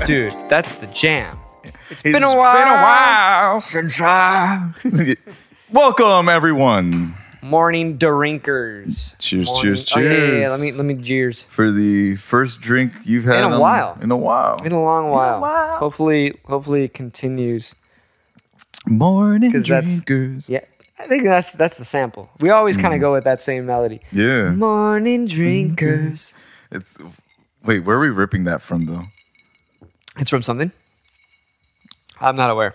Dude, that's the jam. It's been a while since I... Welcome, everyone. Morning drinkers. Cheers, Morning. cheers, cheers. Oh, yeah. Let me cheers. For the first drink you've had In a while. In a while. Been a long while. Hopefully it continues. Morning 'Cause that's- drinkers. Yeah. I think that's the sample. We always kind of go with that same melody. Yeah. Morning drinkers. Wait, where are we ripping that from, though? It's from something? I'm not aware.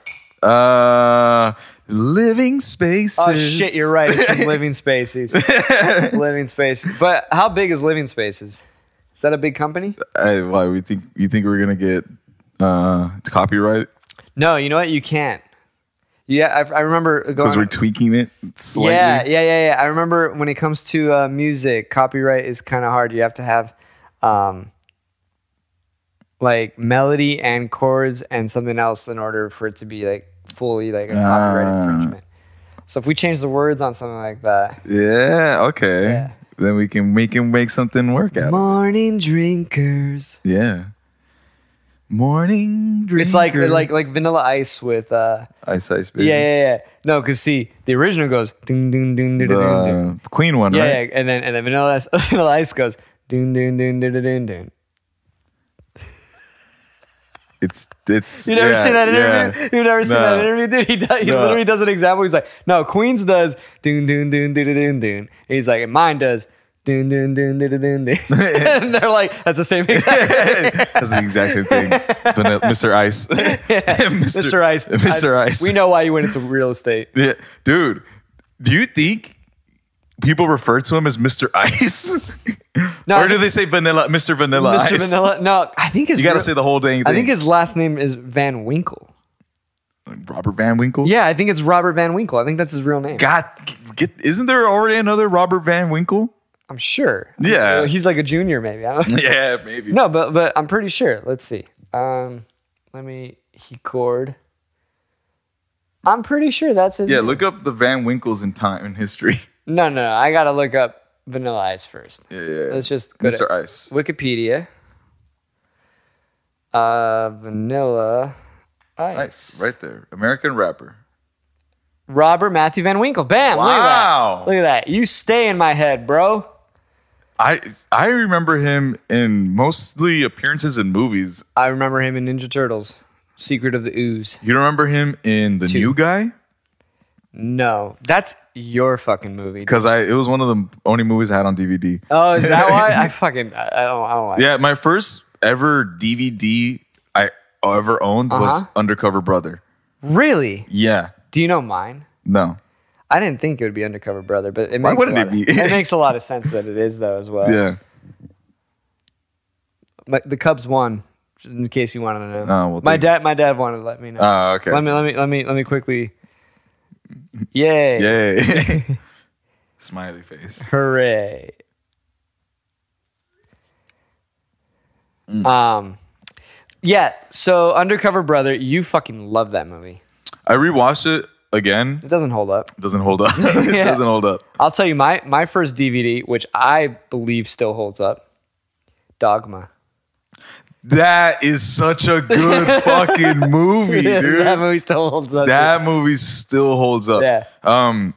Living Spaces. Oh, shit, you're right. It's from Living Spaces. Living Spaces. But how big is Living Spaces? Is that a big company? Why, you think we're going to get copyright? No, you know what? You can't. Yeah, I remember going... Because we're tweaking it slightly? Yeah. I remember when it comes to music, copyright is kind of hard. You have to have like melody and chords and something else in order for it to be like fully like a copyright infringement. So if we change the words on something like that... Yeah, okay. Yeah. Then we can make something work out. Morning drinkers. Yeah. Morning drinkers. It's like Vanilla Ice with Ice Baby. Yeah. No, because see, the original goes ding ding ding ding ding ding. Queen one, Yeah, right? yeah, and then Vanilla Ice goes ding ding ding ding ding ding. It's You never seen that interview? You've never seen that interview, dude? He literally does an example. He's like, no, Queen's does ding ding ding ding ding ding. He's like, and mine does ding ding ding ding ding ding. And they're like, that's the same exact thing. That's the exact same thing. Mr. Ice. Mr. Ice. Mr. Ice. We know why you went into real estate. Yeah. Dude, do you think people refer to him as Mr. Ice? No, or do they say Mr. Vanilla Mr. Ice? Vanilla? No, I think You got to say the whole dang thing. I think his last name is Van Winkle. Robert Van Winkle? Yeah, I think it's Robert Van Winkle. I think that's his real name. God, isn't there already another Robert Van Winkle? I'm sure. Yeah. He's like a junior, maybe. I don't know. Yeah, maybe. No, but I'm pretty sure. Let's see. He chord. I'm pretty sure that's his name. Look up the Van Winkles in time in history. No. I got to look up Vanilla Ice first. Yeah. Let's just go Mr. to Ice. Wikipedia. Vanilla Ice. Nice. Right there. American rapper. Robert Matthew Van Winkle. Bam. Wow. Look at that. You stay in my head, bro. I remember him in mostly appearances in movies. I remember him in Ninja Turtles. Secret of the Ooze. You remember him in The New Guy? No. That's your fucking movie. Because it was one of the only movies I had on DVD. Oh, is that why? I don't like Yeah, my first ever DVD I ever owned was Undercover Brother. Really? Yeah. Do you know mine? No. I didn't think it would be Undercover Brother, but it Why makes wouldn't it be? It makes a lot of sense that it is though as well. Yeah. But the Cubs won, in case you wanted to know. Oh, well, my dad wanted to let me know. Oh, okay. Let me quickly. Yay! Yay! Smiley face. Hooray! Yeah. So Undercover Brother, you fucking love that movie. I rewatched it again. It doesn't hold up. It doesn't hold up. It doesn't hold up. I'll tell you my first DVD, which I believe still holds up. Dogma. That is such a good fucking movie, dude. That movie still holds up. That movie still holds up. Yeah.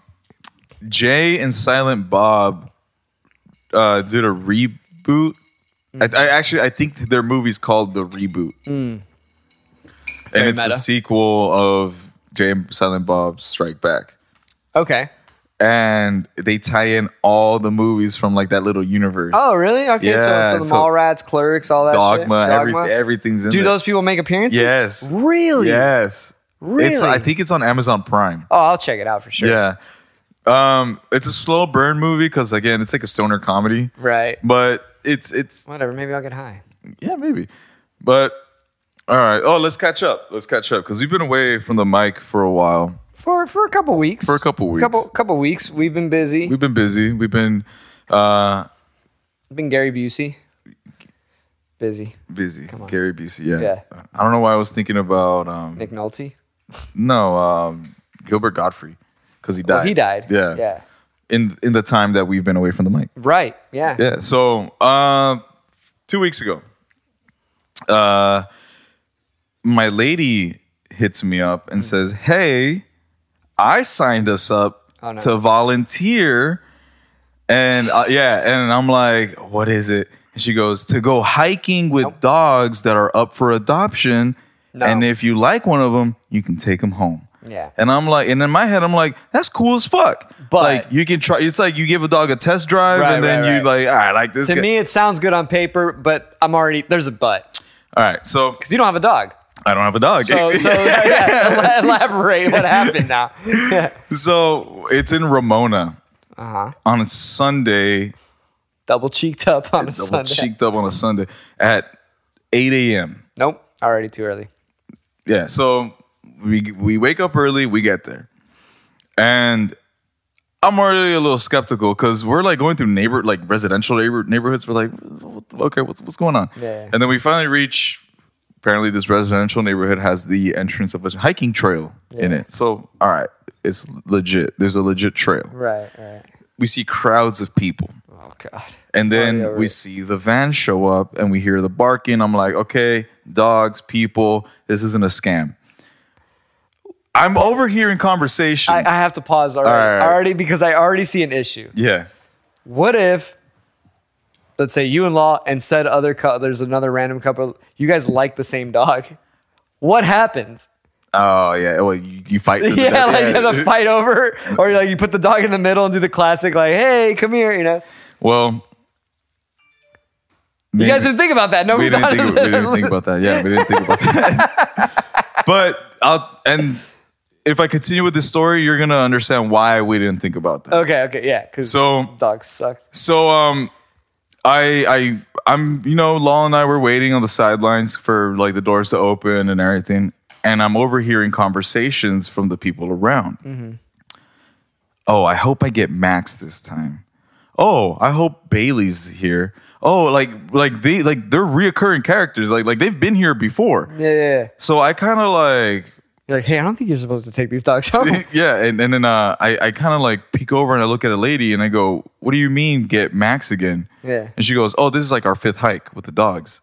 Jay and Silent Bob did a reboot. I think their movie's called The Reboot. And it's a sequel of Jay and Silent Bob's Strike Back. Okay. And they tie in all the movies from like that little universe. Oh, really? Okay. Yeah, so the Mallrats, Clerks, all that Dogma, shit. everything's in Do there. those people make appearances? Yes. Really? Yes. Really? I think it's on Amazon Prime. Oh, I'll check it out for sure. Yeah. It's a slow burn movie because again, it's like a stoner comedy. Right. But it's whatever. Maybe I'll get high. Yeah, maybe. But all right. Oh, let's catch up because we've been away from the mic for a while. For a couple weeks. Couple weeks. We've been busy. We've been Gary Busey. Busy. Come on. Gary Busey. Yeah. Yeah. I don't know why I was thinking about Nick Nolte. No, Gilbert Gottfried because he died. Oh, he died. Yeah. Yeah. In the time that we've been away from the mic. Right. Yeah. Yeah. So 2 weeks ago, my lady hits me up and says, "Hey, I signed us up to volunteer." And and I'm like, "What is it?" And she goes, "To go hiking with dogs that are up for adoption. And if you like one of them, you can take them home." Yeah. And I'm like, and in my head, I'm like, that's cool as fuck. But like, you can try. It's like you give a dog a test drive, and then you like, all right, like this. To me, it sounds good on paper, but there's a but. All right, so because you don't have a dog. I don't have a dog. So elaborate what happened now. So it's in Ramona on a Sunday. Double cheeked up on a Sunday. Double cheeked up on a Sunday at 8 a.m. Nope, already too early. Yeah, so we wake up early, we get there. And I'm already a little skeptical because we're like going through residential neighborhoods. We're like, okay, what's going on? Yeah. And then we finally reach, apparently this residential neighborhood has the entrance of a hiking trail in it. So, all right, it's legit. There's a legit trail. Right. We see crowds of people. Oh, God. And then we see the van show up and we hear the barking. I'm like, okay, dogs, people, this isn't a scam. I'm overhearing conversations. I have to pause already because I already see an issue. Yeah. What if, let's say you and Law and said other there's another random couple, you guys like the same dog. What happens? Oh, yeah. Well, you fight. You have to fight over, or like you put the dog in the middle and do the classic, like, hey, come here, you know? Well, you guys didn't think about that. No, we didn't think about that. Yeah, we didn't think about that. But if I continue with this story, you're gonna understand why we didn't think about that. Okay, yeah. Because dogs suck. So I'm Law and I were waiting on the sidelines for like the doors to open and everything, and I'm overhearing conversations from the people around. Mm-hmm. Oh, I hope I get Max this time. Oh, I hope Bailey's here. Oh, like they're reoccurring characters. Like they've been here before. Yeah. So I kind of like. You're like, hey, I don't think you're supposed to take these dogs home. Yeah, and then I kind of like peek over and I look at a lady and I go, what do you mean get Max again? Yeah. And she goes, oh, this is like our 5th hike with the dogs.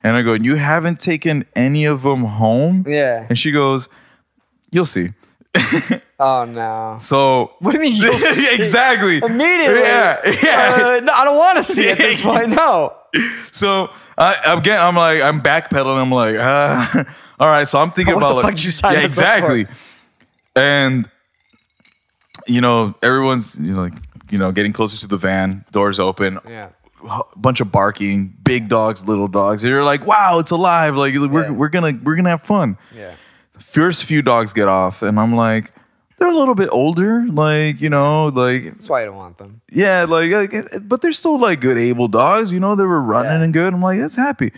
And I go, you haven't taken any of them home? Yeah. And she goes, you'll see. Oh, no. So. What do you mean you'll see? Exactly. Immediately. Yeah. No, I don't want to see it at this point. No. So, I'm backpedaling. I'm like, all right, so I'm thinking about what the fuck you signed up exactly. for? And everyone's getting closer to the van, doors open. Yeah. A bunch of barking, big dogs, little dogs. And you're like, wow, it's alive. Like we're gonna have fun. Yeah. The first few dogs get off, and I'm like, they're a little bit older, like that's why I don't want them. Yeah, but they're still like good, able dogs. They were running and good. I'm like, that's happy.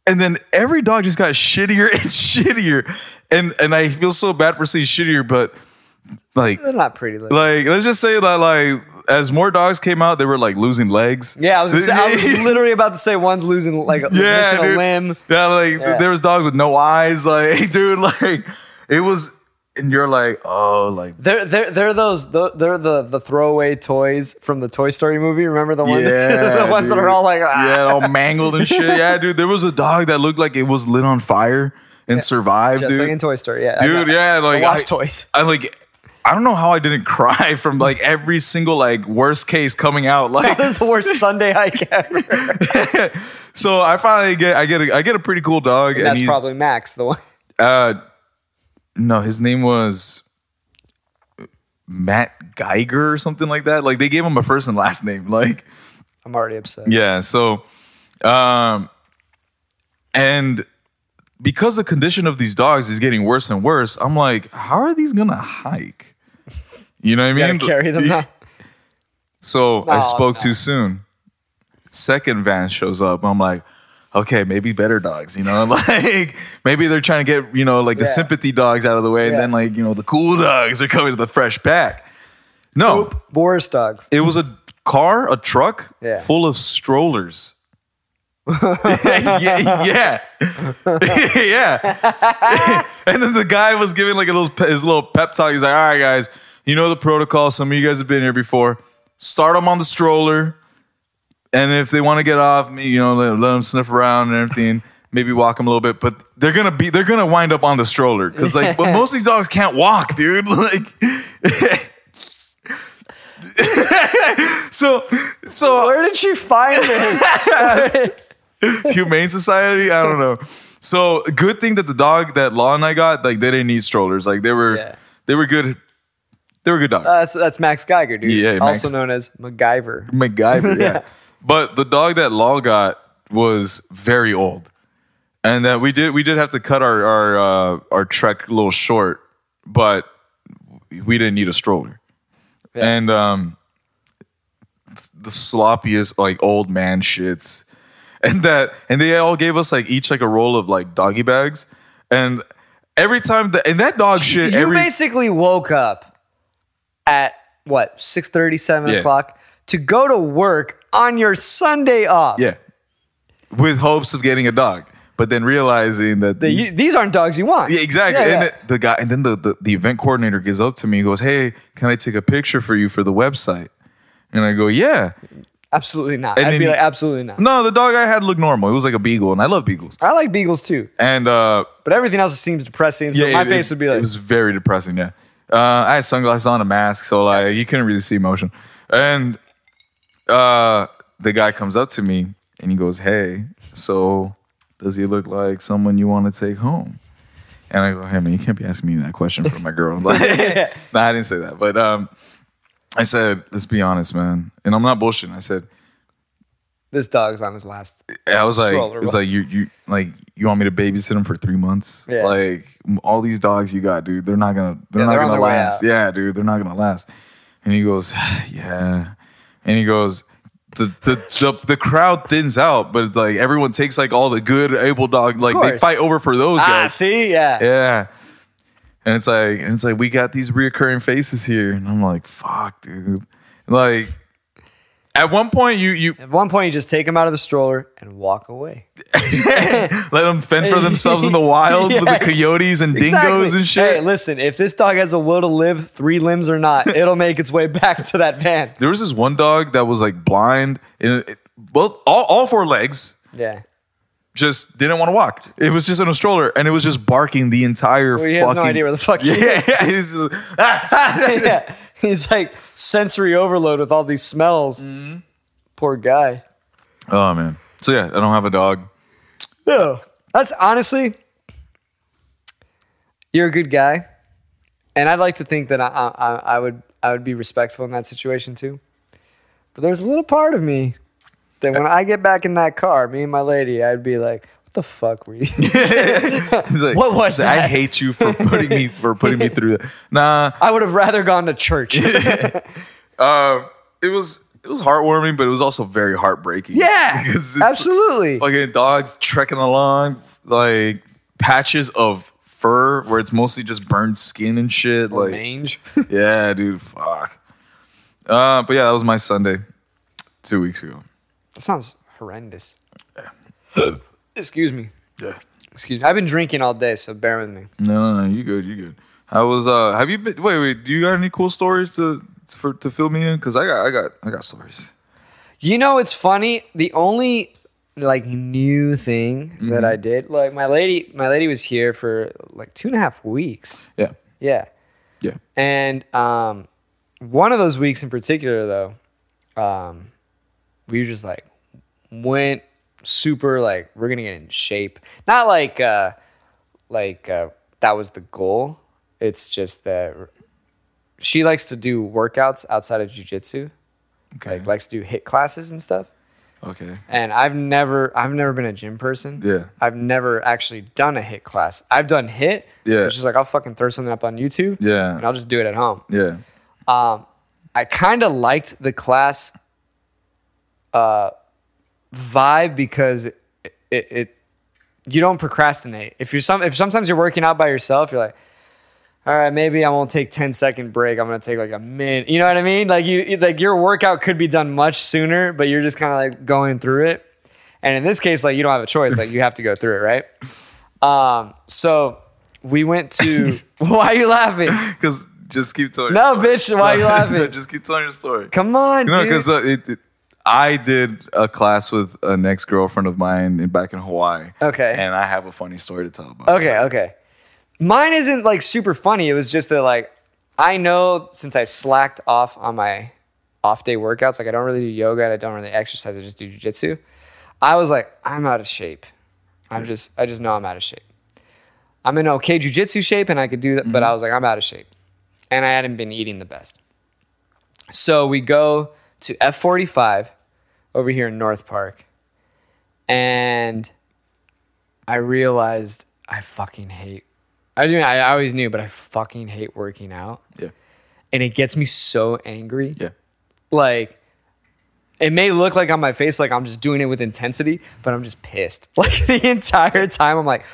And then every dog just got shittier and shittier, and I feel so bad for saying shittier, but like they're not pretty. Like let's just say that like as more dogs came out, they were like losing legs. Yeah, I was literally about to say one's losing missing a limb. Yeah, there was dogs with no eyes. Like dude, like it was. And you're like, oh, like they're the throwaway toys from the Toy Story movie. Remember the one, the ones that are all like, all mangled and shit. Yeah, dude, there was a dog that looked like it was lit on fire and survived, just dude. like in Toy Story. Yeah, dude. Yeah, like I watched toys. I don't know how I didn't cry from like every single like worst case coming out. Like that was the worst Sunday hike ever. So I finally get a pretty cool dog, and that's probably Max, the one. No, his name was Matt Geiger or something like that. Like they gave him a first and last name. Like I'm already upset. Yeah. So, and because the condition of these dogs is getting worse and worse, I'm like, how are these gonna hike? You know what I mean? You gotta carry them now. So I spoke too soon. Second van shows up. I'm like, okay, maybe better dogs, like maybe they're trying to get, the sympathy dogs out of the way. And then the cool dogs are coming to the fresh pack. No. Boris dogs. It was a truck full of strollers. yeah. And then the guy was giving like his little pep talk. He's like, all right, guys, the protocol. Some of you guys have been here before. Start them on the stroller. And if they want to get off me, let them sniff around and everything. maybe walk them a little bit, but they're gonna wind up on the stroller because like but most of these dogs can't walk, dude. Like, so where did she find this? Humane Society? I don't know. So good thing that the dog that Law and I got, like they didn't need strollers. Like they were good. They were good dogs. That's Max Geiger, dude. Yeah, also known as MacGyver. MacGyver, yeah. But the dog that Law got was very old, and that we did have to cut our trek a little short, but we didn't need a stroller. Yeah. And the sloppiest like old man shits, and they all gave us like each like a roll of like doggy bags, and every time that dog shit. You basically woke up at what 6:30, 7 o'clock to go to work on your Sunday off. Yeah, with hopes of getting a dog, but then realizing that these aren't dogs you want. Yeah, exactly. And the guy, and then the event coordinator gives up to me and goes, "Hey, can I take a picture for you for the website?" And I go, "Yeah." Absolutely not. And I'd be like, absolutely not. No, the dog I had looked normal. It was like a beagle, and I love beagles. I like beagles too. And but everything else seems depressing. So my face would be like, it was very depressing. Yeah. I had sunglasses on, a mask, so like you couldn't really see emotion. And the guy comes up to me and he goes, "Hey, so does he look like someone you want to take home?" And I go, "Hey man, you can't be asking me that question for my girl." Like, nah, I didn't say that, but I said, "Let's be honest, man," and I'm not bullshitting. I said, "This dog's on his last." I was like, "It's like you want me to babysit him for 3 months? Yeah. Like all these dogs you got, dude, they're not gonna last. Yeah, dude, they're not gonna last." And he goes, "Yeah," and he goes, the crowd thins out, but it's like everyone takes like all the good able dog, like they fight over for those guys. See, yeah. And it's like we got these reoccurring faces here, and I'm like, fuck, dude. Like, at one point you just take them out of the stroller and walk away. Let them fend for themselves in the wild with the coyotes and dingoes and shit. Hey, listen, if this dog has a will to live, 3 limbs or not, it'll make its way back to that van. There was this one dog that was like blind, both all 4 legs. Yeah. Just didn't want to walk. It was just in a stroller, and it was just barking the entire he has no idea where the fuck he is. He's just, yeah. He's like sensory overload with all these smells. Mm-hmm. Poor guy. Oh, man. So, yeah, I don't have a dog. No. That's honestly, you're a good guy. And I'd like to think that I would be respectful in that situation too. But there's a little part of me that when I get back in that car, me and my lady, I'd be like, what the fuck were you? Like, what was that? I hate you for putting me through that. Nah. I would have rather gone to church. It was heartwarming, but it was also very heartbreaking. Yeah. Absolutely. Fucking dogs trekking along, like patches of fur where it's mostly just burned skin and shit. Or like mange. Yeah, dude. Fuck. But yeah, that was my Sunday 2 weeks ago. That sounds horrendous. Yeah. Excuse me. Yeah. Excuse me. I've been drinking all day, so bear with me. No, you good. How was have you been wait, do you got any cool stories to fill me in? Because I got stories. You know, it's funny. The only like new thing that I did, like my lady was here for like 2.5 weeks. Yeah. Yeah. Yeah. And one of those weeks in particular though, we just like went super like we're gonna get in shape. Not like that was the goal. It's just that she likes to do workouts outside of jiu-jitsu. Okay. Like likes to do HIIT classes and stuff. Okay. And I've never been a gym person. Yeah. I've never actually done a HIIT class. I've done HIIT. Yeah. It's just like I'll fucking throw something up on YouTube. Yeah. And I'll just do it at home. Yeah. I kind of liked the class vibe because it you don't procrastinate. If sometimes you're working out by yourself, you're like, all right, maybe I won't take 10-second break. I'm gonna take like a minute. You know what I mean? Like your workout could be done much sooner, but you're just kind of like going through it. And in this case, like you don't have a choice. Like you have to go through it, right? So we went to. Why are you laughing? Because just keep telling. No, bitch. Why are you laughing? Just keep telling your story. Come on, dude. Because I did a class with an ex-girlfriend of mine back in Hawaii. Okay. And I have a funny story to tell about Okay. Mine isn't like super funny. It was just that like I know since I slacked off on my off day workouts, like I don't really do yoga and I don't really exercise, I just do jiu-jitsu. I was like, I'm out of shape. I just know I'm out of shape. I'm in okay jiu-jitsu shape and I could do that, but I was like, I'm out of shape. And I hadn't been eating the best. So we go to F45 over here in North Park. And I realized I fucking hate, I always knew, but I fucking hate working out. Yeah. And it gets me so angry. Yeah. Like, it may look like on my face, like I'm just doing it with intensity, but I'm just pissed. Like the entire time I'm like,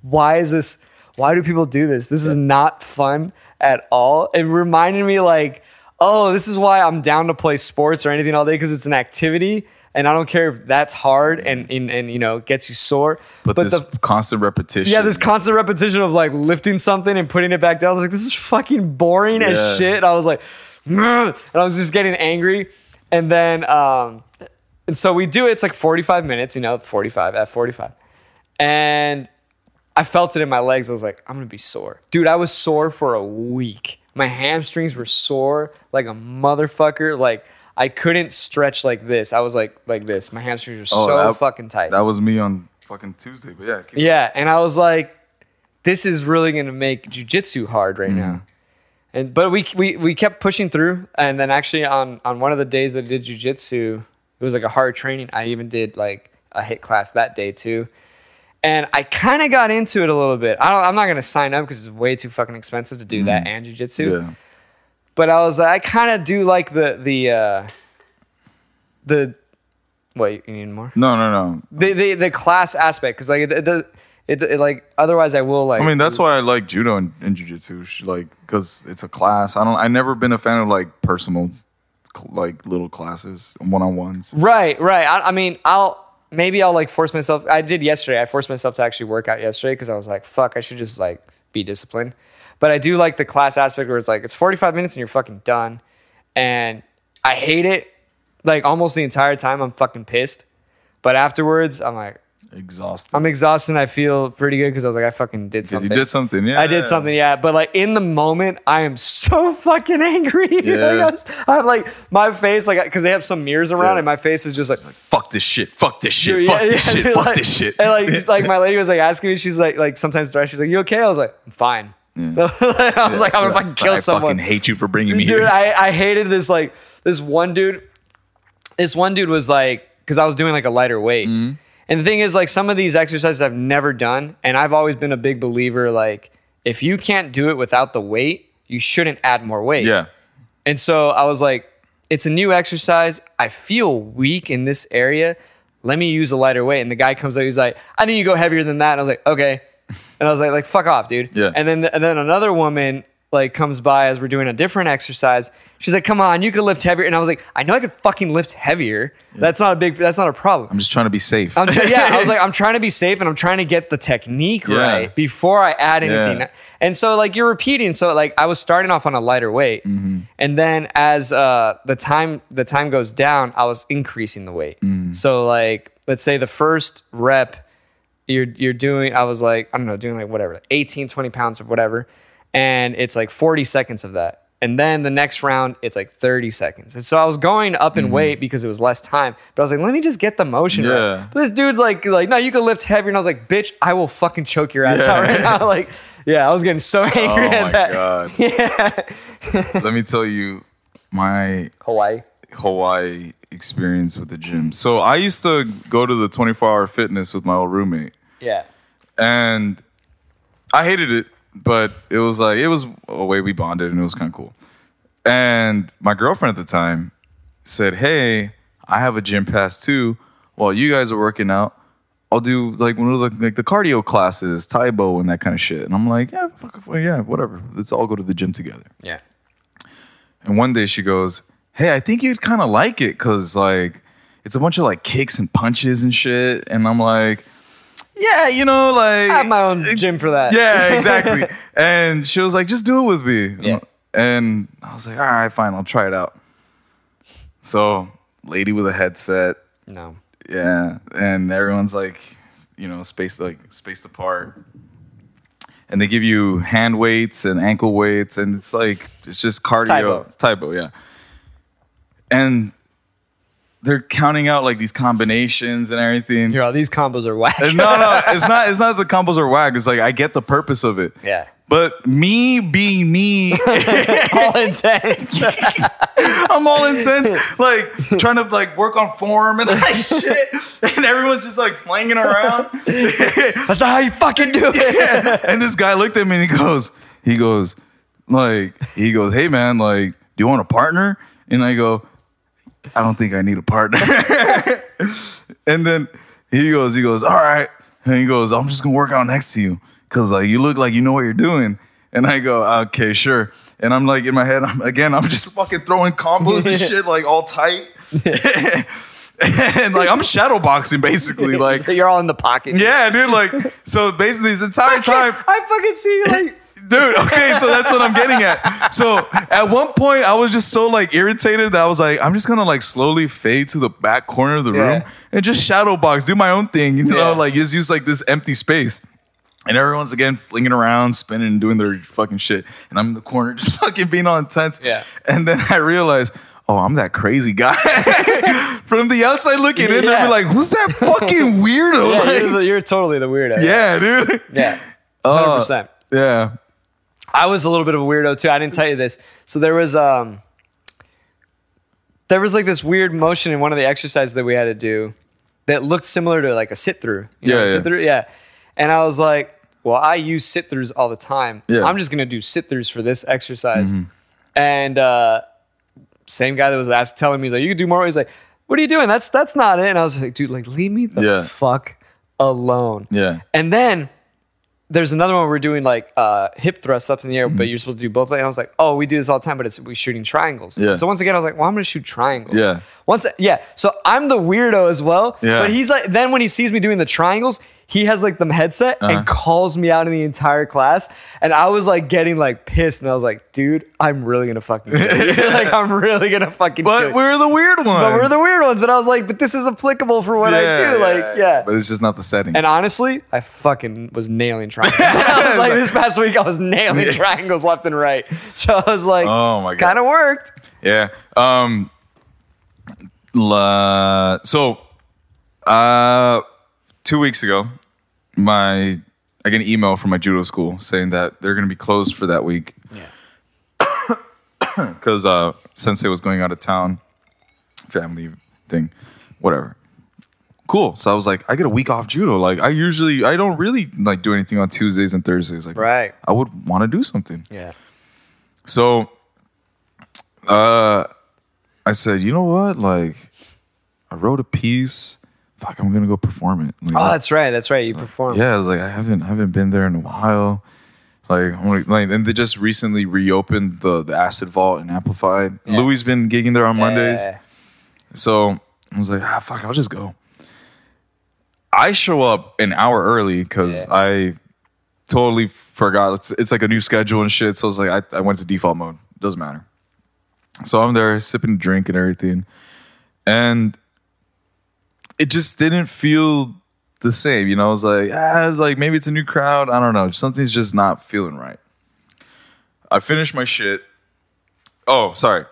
why do people do this? This is not fun at all. It reminded me like, oh, this is why I'm down to play sports or anything all day, because it's an activity and I don't care if that's hard and you know, gets you sore. But this constant repetition. Yeah, this constant repetition of like lifting something and putting it back down. I was like, this is fucking boring as shit. I was like, and I was just getting angry. And then, and so we do it. It's like 45 minutes, you know, at 45. And I felt it in my legs. I was like, I'm going to be sore. Dude, I was sore for a week. My hamstrings were sore like a motherfucker. Like, I couldn't stretch like this. I was like this. My hamstrings were so fucking tight. That was me on fucking Tuesday. But yeah. Yeah. And I was like, this is really going to make jiu-jitsu hard right now. But we kept pushing through, and then actually on one of the days that I did jiu-jitsu, it was like a hard training. I even did like a HIIT class that day too, and I kind of got into it a little bit. I'm not gonna sign up because it's way too fucking expensive to do that and jiu-jitsu. Yeah. But I was like, I kind of do like the what, you need more? No. The class aspect, because like it like otherwise I will like. I mean, that's why I like judo and jiu-jitsu, like, because it's a class. I never been a fan of like personal, like little classes, one-on-ones. Right. I mean, I'll like force myself. I did yesterday. I forced myself to actually work out yesterday because I was like, fuck, I should just like be disciplined. But I do like the class aspect where it's like it's 45 minutes and you're fucking done, and I hate it. Like almost the entire time, I'm fucking pissed. But afterwards, I'm like. Exhausted. I'm exhausted and I feel pretty good because I was like, I fucking did something. You did something, yeah. I did something, yeah. But like in the moment, I am so fucking angry. Yeah. Like, I'm like, my face, like, because they have some mirrors around and my face is just like fuck this shit, fuck this shit, fuck this shit, fuck this shit. And like my lady was like asking me, she's like sometimes she's like, you okay? I was like, I'm fine. Yeah. I was like, I'm gonna fucking kill someone. I fucking hate you for bringing me here. Dude, I hated this, like, this one dude was like, because I was doing like a lighter weight. Mm-hmm. And the thing is, like, some of these exercises I've never done, and I've always been a big believer, like, if you can't do it without the weight, you shouldn't add more weight. Yeah. And so I was like, it's a new exercise. I feel weak in this area. Let me use a lighter weight. And the guy comes up, he's like, I think you go heavier than that. And I was like, okay. And I was like, fuck off, dude. Yeah. And then another woman like comes by as we're doing a different exercise. She's like, come on, you can lift heavier. And I was like, I know I could fucking lift heavier. Yeah. That's not a problem. I'm just trying to be safe. I was like, I'm trying to be safe and I'm trying to get the technique right before I add anything. Yeah. And so like you're repeating. So like I was starting off on a lighter weight. Mm-hmm. And then as the time goes down, I was increasing the weight. Mm-hmm. So like, let's say the first rep you're doing, I was like, I don't know, doing like whatever, 18, 20 pounds of whatever. And it's like 40 seconds of that. And then the next round, it's like 30 seconds. And so I was going up in weight because it was less time. But I was like, let me just get the motion right. But this dude's like, no, you can lift heavier. And I was like, bitch, I will fucking choke your ass out right now. Like, I was getting so angry at that. Oh my God. Yeah. Let me tell you my Hawaii experience with the gym. So I used to go to the 24-hour fitness with my old roommate. Yeah. And I hated it. But it was like, it was a way we bonded and it was kind of cool. And my girlfriend at the time said, hey, I have a gym pass too. While you guys are working out, I'll do like one of the cardio classes, Taibo and that kind of shit. And I'm like, yeah, whatever. Let's all go to the gym together. Yeah. And one day she goes, hey, I think you'd kind of like it because like it's a bunch of like kicks and punches and shit. And I'm like, yeah, you know, like... I have my own gym for that. Yeah, exactly. And she was like, just do it with me. Yeah. And I was like, all right, fine, I'll try it out. So lady with a headset. No. Yeah, and everyone's like, spaced apart. And they give you hand weights and ankle weights, and it's just cardio. It's typo, yeah. And they're counting out like these combinations and everything. These combos are whack. No, it's not the combos are whack. It's like I get the purpose of it. Yeah. But me being me, all intense. I'm all intense, like trying to like work on form and like shit, and everyone's just like flanging around. That's not how you fucking do it. Yeah. And this guy looked at me and he goes, hey man, like, do you want a partner? And I go, I don't think I need a partner. And then he goes, all right. And he goes, I'm just gonna work out next to you. Cause like you look like you know what you're doing. And I go, okay, sure. And I'm like in my head, I'm just fucking throwing combos and shit like all tight. And like I'm shadow boxing basically. Like you're all in the pocket. Yeah, dude. Like so basically this entire time I fucking see you like dude, okay, so that's what I'm getting at. So at one point I was just so like irritated that I was like, I'm just gonna like slowly fade to the back corner of the room and just shadow box, do my own thing, like just use like this empty space. And everyone's again flinging around, spinning, and doing their fucking shit. And I'm in the corner just fucking being all intense. Yeah. And then I realized, oh, I'm that crazy guy. From the outside looking in, they'll be like, who's that fucking weirdo? Yeah, like, you're totally the weirdo. Yeah, dude. Yeah. 100%. Yeah. I was a little bit of a weirdo too. I didn't tell you this. So there was like this weird motion in one of the exercises that we had to do that looked similar to like a sit through. Sit through? Yeah. And I was like, well, I use sit throughs all the time. Yeah. I'm just gonna do sit throughs for this exercise. Mm-hmm. And same guy that was telling me like you can do more. He's like, what are you doing? That's not it. And I was like, dude, like leave me the fuck alone. Yeah. And then there's another one we're doing like hip thrusts up in the air, but you're supposed to do both. And I was like, oh, we do this all the time, but we're shooting triangles. Yeah. So once again, I was like, well, I'm gonna shoot triangles. Yeah. So I'm the weirdo as well. Yeah. But he's like, then when he sees me doing the triangles, he has like the headset and calls me out in the entire class. And I was like getting like pissed. And I was like, dude, I'm really going to fucking kill you. Like, I'm really going to fucking kill you. But we're the weird ones. But I was like, but this is applicable for what I do. Like, But it's just not the setting. And honestly, I fucking was nailing triangles. I was like, this past week, I was nailing triangles left and right. So I was like, oh my God. Kind of worked. Yeah. So, 2 weeks ago, I get an email from my judo school saying that they're going to be closed for that week. Yeah. Because Sensei was going out of town, family thing, whatever. Cool. So I was like, I get a week off judo. Like I don't really like do anything on Tuesdays and Thursdays. Like I would want to do something. Yeah. So I said, you know what? Like I wrote a piece. Fuck, I'm gonna go perform it. Like, that's right. You performed. Yeah, I was like, I haven't been there in a while. Like, and they just recently reopened the Acid Vault and Amplified. Yeah. Louis been gigging there on Mondays. So I was like, fuck, I'll just go. I show up an hour early because I totally forgot. It's like a new schedule and shit. So I was like, I went to default mode. Doesn't matter. So I'm there sipping a drink and everything, and it just didn't feel the same. I was like, like maybe it's a new crowd. I don't know. Something's just not feeling right. I finished my shit. Oh, sorry.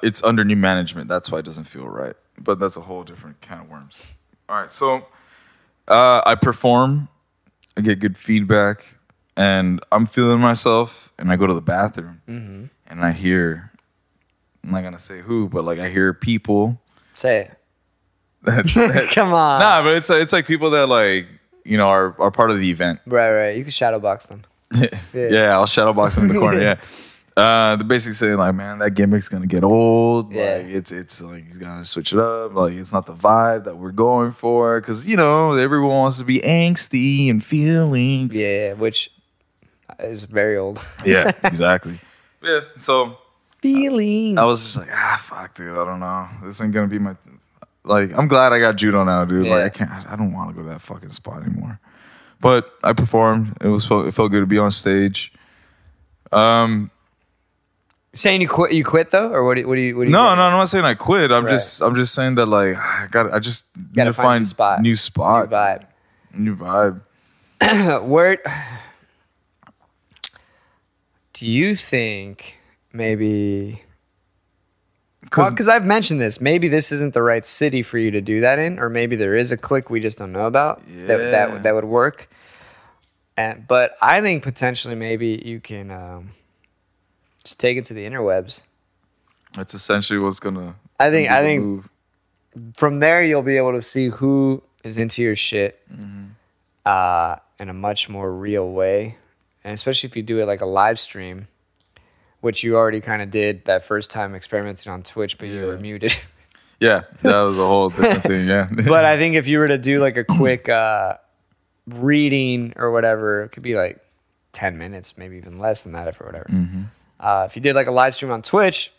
It's under new management. That's why it doesn't feel right. But that's a whole different can of worms. All right. So I perform. I get good feedback. And I'm feeling myself. And I go to the bathroom. Mm-hmm. And I hear, I'm not going to say who, but like I hear people. Say it. Come on. Nah, but it's like people that like, are part of the event. Right. You can shadow box them. Yeah, I'll shadow box them in the corner. Yeah. They're basically saying like, man, that gimmick's gonna get old. Yeah. Like it's like he's gonna switch it up. Like it's not the vibe that we're going for. Cause everyone wants to be angsty and feelings. Yeah, which is very old. Yeah, exactly. Yeah. So feelings. I was just like, fuck, dude. I don't know. This ain't gonna be my. Like, I'm glad I got judo now, dude. Yeah. Like, I don't want to go to that fucking spot anymore. But I performed. It felt good to be on stage. Saying you quit though, or what do you No, I'm not saying I quit. I'm just saying that like I just need to find new spot. New vibe. Where do you think maybe? Because I've mentioned this. Maybe this isn't the right city for you to do that in, or maybe there is a clique we just don't know about that would work. But I think potentially maybe you can just take it to the interwebs. That's essentially what's gonna. I think move. From there you'll be able to see who is into your shit in a much more real way, and especially if you do it like a live stream. Which you already kind of did that first time experimenting on Twitch, but you were muted. Yeah, that was a whole different thing, yeah. But I think if you were to do like a quick reading or whatever, it could be like 10 minutes, maybe even less than that or whatever. If you did like a live stream on Twitch,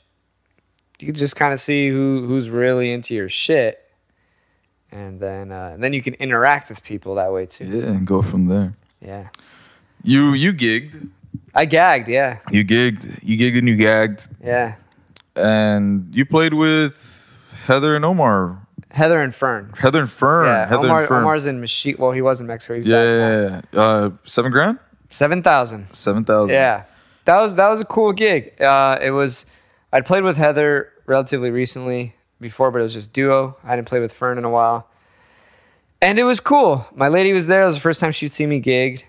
you could just kind of see who's really into your shit. And then you can interact with people that way too. Yeah, and go from there. Yeah. You gigged. I gagged, yeah. You gigged and you gagged. Yeah. And you played with Heather and Omar. Heather and Fern. Yeah, Heather and Fern. Omar's in Mesquite. Well, he was in Mexico. He's back now. $7,000? 7,000. 7,000. Yeah. That was a cool gig. I'd played with Heather relatively recently before, but it was just duo. I hadn't played with Fern in a while. And it was cool. My lady was there. It was the first time she'd see me gigged.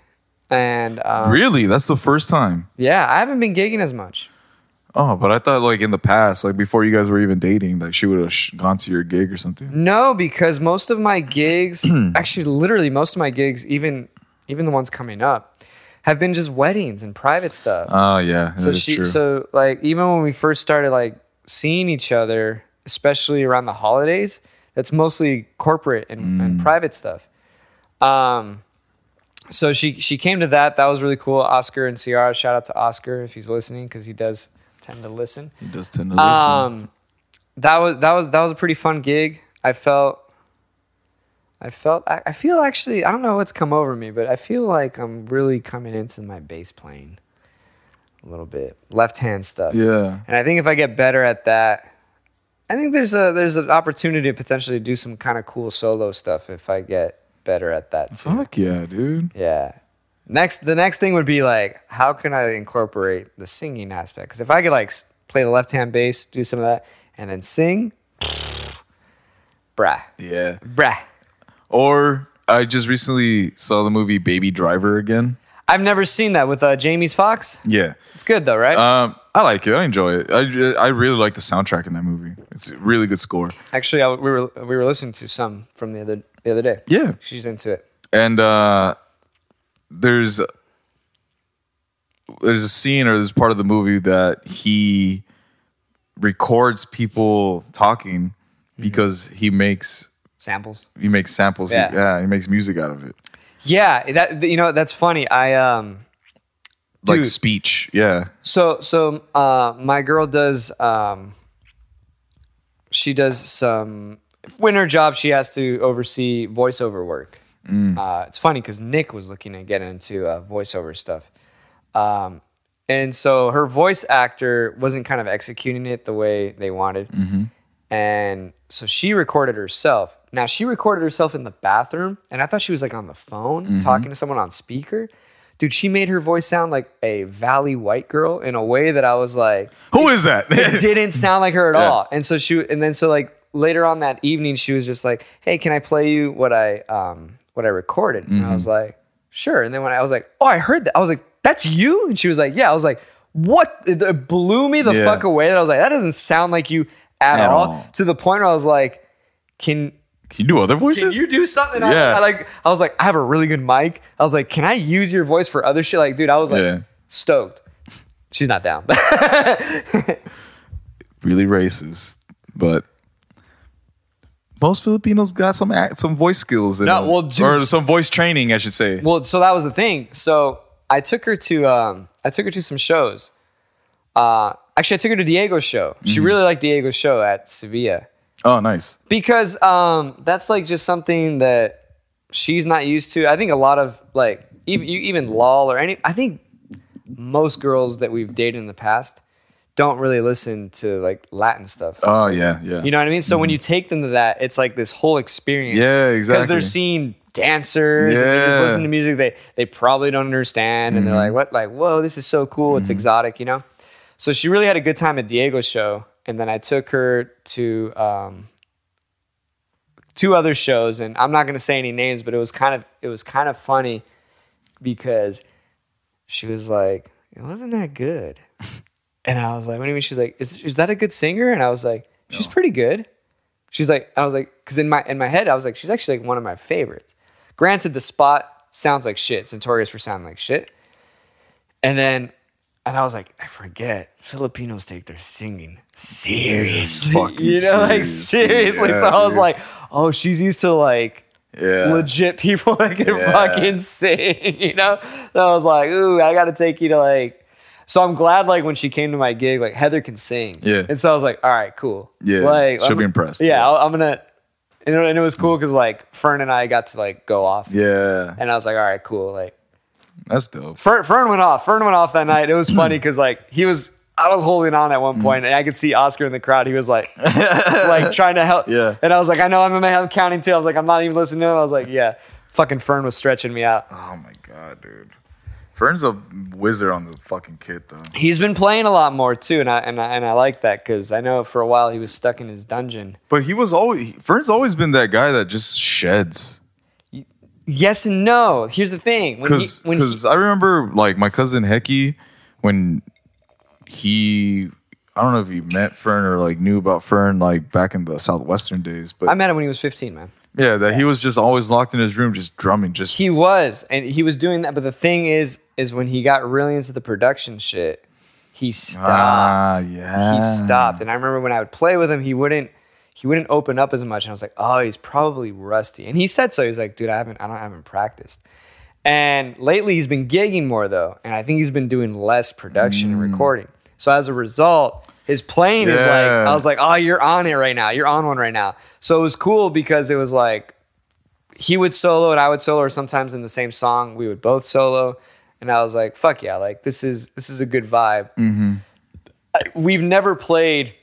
And really, that's the first time. Yeah, I haven't been gigging as much. Oh, but I thought like in the past, like before you guys were even dating, like she would have gone to your gig or something. No, because most of my gigs, actually, literally most of my gigs, even the ones coming up, have been just weddings and private stuff. Oh yeah, that is true. So like even when we first started like seeing each other, especially around the holidays, that's mostly corporate and private stuff. So she came to that. That was really cool. Oscar and Ciara. Shout out to Oscar if he's listening, because he does tend to listen. He does tend to listen. That was a pretty fun gig. I feel actually, I don't know what's come over me, but I feel like I'm really coming into my bass playing a little bit, left hand stuff. Yeah. And I think if I get better at that, I think there's an opportunity to potentially do some kind of cool solo stuff if I get better at that too. Fuck yeah, dude. Yeah. The next thing would be like, how can I incorporate the singing aspect? Because if I could like play the left hand bass, do some of that, and then sing, brah. Yeah. Brah. Or I just recently saw the movie Baby Driver again. I've never seen that with Jamie Foxx. Yeah. It's good though, right? I like it. I enjoy it. I really like the soundtrack in that movie. It's a really good score. Actually, we were listening to some from the other day. Yeah. She's into it. And there's a scene or there's part of the movie that he records people talking because he makes samples. He makes samples. Yeah. He makes music out of it. Yeah, that's funny. Like speech, yeah. So my girl does she does some, when her job she has to oversee voiceover work. It's funny because Nick was looking to get into voiceover stuff. And so her voice actor wasn't kind of executing it the way they wanted. And so she recorded herself. Now she recorded herself in the bathroom, and I thought she was like on the phone talking to someone on speaker. Dude, she made her voice sound like a Valley white girl in a way that I was like, who is that? It didn't sound like her at all. And so so like later on that evening, she was just like, hey, can I play you what I recorded? And I was like, sure. And then when I was like, oh, I heard that. I was like, that's you? And she was like, yeah. I was like, what? It blew me the fuck away. That I was like, that doesn't sound like you at all. To the point where I was like, Can you do other voices? Can you do something? Yeah. I was like, I have a really good mic. I was like, can I use your voice for other shit? Like, dude, I was like stoked. She's not down. Really racist, but most Filipinos got some voice skills in them. Or some voice training, I should say. Well, so that was the thing. So I took her to some shows. Actually, I took her to Diego's show. She really liked Diego's show at Sevilla. Oh, nice. Because that's like just something that she's not used to. I think a lot of like even Lol or I think most girls that we've dated in the past don't really listen to like Latin stuff. Oh yeah, yeah. You know what I mean? So when you take them to that, it's like this whole experience. Yeah, exactly. Because they're seeing dancers and you just listen to music they probably don't understand and they're like, what? Like, whoa, this is so cool. It's exotic, you know? So she really had a good time at Diego's show. And then I took her to 2 other shows, and I'm not going to say any names, but it was kind of funny because she was like, it wasn't that good. And I was like, what do you mean? She's like, is that a good singer? And I was like, she's pretty good. She's like, I was like, because in my head, I was like, she's actually like one of my favorites. Granted, the spot sounds like shit. It's notorious for sounding like shit. And I was like, I forget. Filipinos take their singing seriously. You know, like seriously. Yeah, so I was like, oh, she's used to like legit people that can fucking sing, you know? So I was like, ooh, I got to take you to like. So I'm glad like when she came to my gig, like Heather can sing. Yeah. And so I was like, all right, cool. Yeah. Like, she'll be impressed. Yeah, I'm going to. And it was cool because like Fern and I got to like go off. Yeah. And I was like, all right, cool. Like, that's dope. Fern went off. Fern went off that night. It was funny because like I was holding on at one point, and I could see Oscar in the crowd. He was like, like trying to help. Yeah. And I was like, I know I'm counting too. I was like, I'm not even listening to him. I was like, yeah. Fucking Fern was stretching me out. Oh my God, dude. Fern's a wizard on the fucking kit though. He's been playing a lot more too, and I like that because I know for a while he was stuck in his dungeon. But Fern's always been that guy that just sheds. Yes and no. Here's the thing. Because I remember like my cousin Hecky when I don't know if he met Fern or like knew about Fern like back in the Southwestern days, but I met him when he was 15, man. Yeah, he was just always locked in his room, just drumming. He was, and he was doing that. But the thing is when he got really into the production shit, he stopped. Yeah, he stopped. And I remember when I would play with him, he wouldn't open up as much. And I was like, oh, he's probably rusty. And he said so. He's like, dude, I haven't practiced. And lately he's been gigging more though, and I think he's been doing less production and recording. So as a result, his playing is like, I was like, oh, you're on it right now. You're on one right now. So it was cool because it was like he would solo and I would solo, or sometimes in the same song we would both solo. And I was like, fuck yeah, like this is a good vibe. We've never played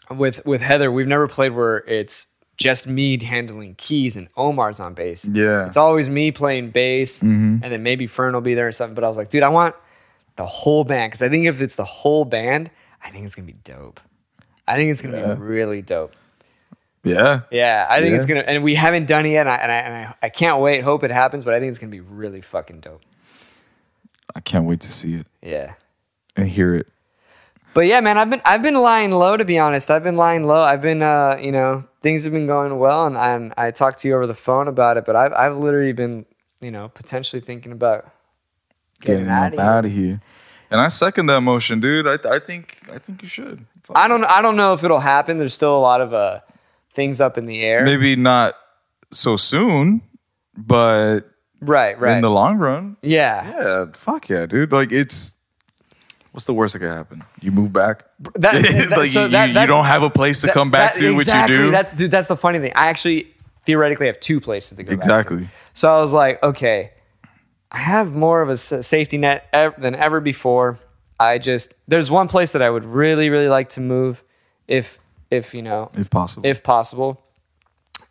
with Heather. We've never played where it's just me handling keys and Omar's on bass. Yeah, it's always me playing bass, and then maybe Fern will be there or something. But I was like, dude, I want the whole band, because I think if it's the whole band, I think it's gonna be dope. I think it's gonna be really dope. Yeah, I think it's gonna, and we haven't done it yet, and I can't wait. Hope it happens, but I think it's gonna be really fucking dope. I can't wait to see it. Yeah, and hear it. But yeah, man, I've been lying low, to be honest. I've been lying low. I've been things have been going well, and I talked to you over the phone about it. But I've literally been potentially thinking about getting out of here. And I second that motion, dude. I think you should. I don't know if it'll happen. There's still a lot of things up in the air. Maybe not so soon, but right in the long run. Yeah. Fuck yeah, dude. Like what's the worst that could happen? You move back. You don't have a place to come back to, exactly, which you do. That's the funny thing. I actually theoretically have 2 places to go back to. Exactly. So I was like, okay, I have more of a safety net than ever before. There's one place that I would really, really like to move if possible.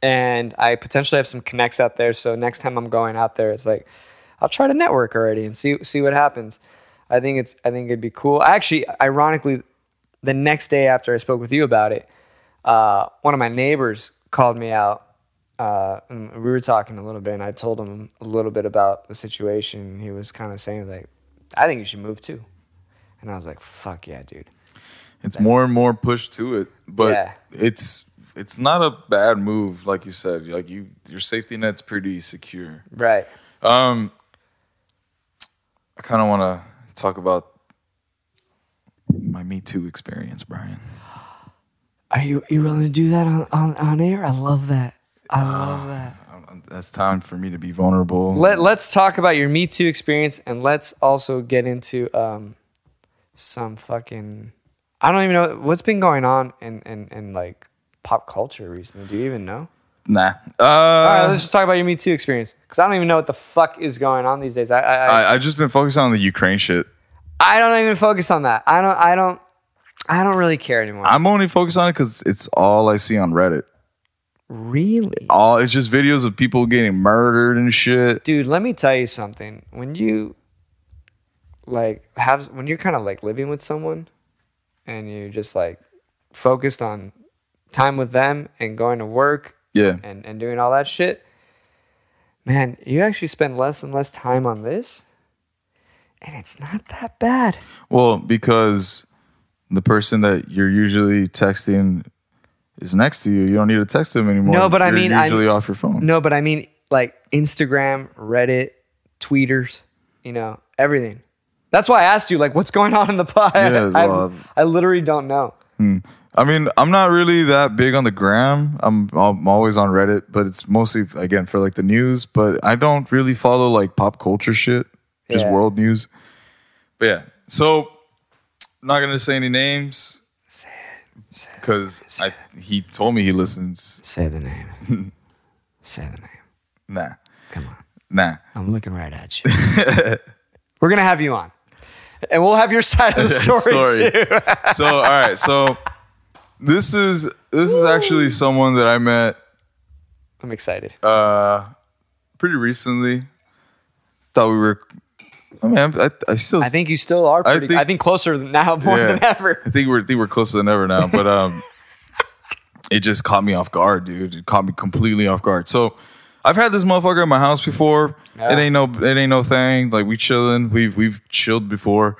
And I potentially have some connects out there. So next time I'm going out there, it's like, I'll try to network already and see what happens. I think it'd be cool. Actually, ironically, the next day after I spoke with you about it, one of my neighbors called me out. And we were talking a little bit, and I told him a little bit about the situation. He was kind of saying like, I think you should move too. And I was like, fuck yeah, dude. It's more and more push to it, but it's not a bad move, like you said. Like your safety net's pretty secure, right? I kind of want to talk about my Me Too experience, Brian. Are you willing to do that on air? I love that. I love that. That's time for me to be vulnerable. Let's talk about your Me Too experience, and let's also get into some fucking... I don't even know what's been going on in like pop culture recently. Do you even know? Nah. All right, let's just talk about your Me Too experience, because I don't even know what the fuck is going on these days. I've just been focused on the Ukraine shit. I don't even focus on that. I don't really care anymore. I'm only focused on it because it's all I see on Reddit. Really? It's just videos of people getting murdered and shit. Dude, let me tell you something. When you when you're kind of like living with someone and you're just like focused on time with them and going to work and doing all that shit, man, you actually spend less and less time on this and it's not that bad. Well, because the person that you're usually texting is next to you. You don't need to text them anymore. No, but you're usually off your phone. No, but I mean like Instagram, Reddit, tweeters, everything. That's why I asked you, like, what's going on in the pod? Yeah, I literally don't know. I mean, I'm not really that big on the gram. I'm always on Reddit, but it's mostly, again, for like the news. But I don't really follow like pop culture shit, just world news. But yeah, so not gonna say any names because he told me he listens. Say the name. Say the name. Nah. Come on. Nah. I'm looking right at you. We're gonna have you on. And we'll have your side of the story too. So, all right. So this is actually someone that I met. I'm excited. Pretty recently. Thought we were. I mean, I think you still are pretty. I think closer now more than ever. I think we're closer than ever now. But it just caught me off guard, dude. It caught me completely off guard. So I've had this motherfucker in my house before. Yeah. It ain't no thing. Like we chilling. We've chilled before.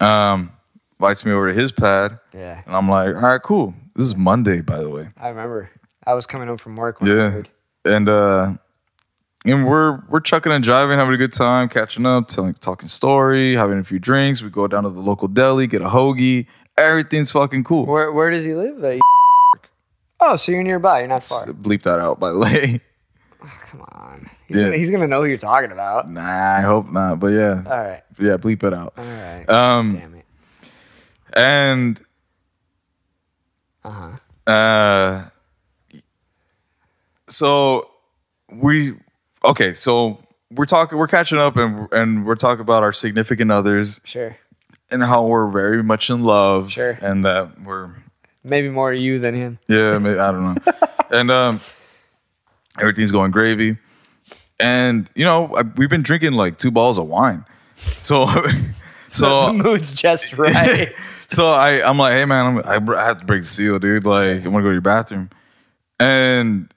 Invites me over to his pad. Yeah. And I'm like, all right, cool. This is Monday, by the way. I remember. I was coming home from work when I heard. And we're chucking and jiving, having a good time, catching up, talking story, having a few drinks. We go down to the local deli, get a hoagie. Everything's fucking cool. Where does he live? Oh, so you're nearby. You're not far. Bleep that out, by the way. Oh, come on. He's gonna know who you're talking about. Nah, I hope not. But yeah. All right. Yeah, bleep it out. All right. Damn it. And so we're catching up and we're talking about our significant others. Sure. And how we're very much in love. Sure. And that we're maybe more you than him. Yeah, maybe, I don't know. And everything's going gravy. And we've been drinking like 2 bottles of wine. So the mood's just right. So I'm like, hey man, I have to break the seal, dude. Like, I want to go to your bathroom. And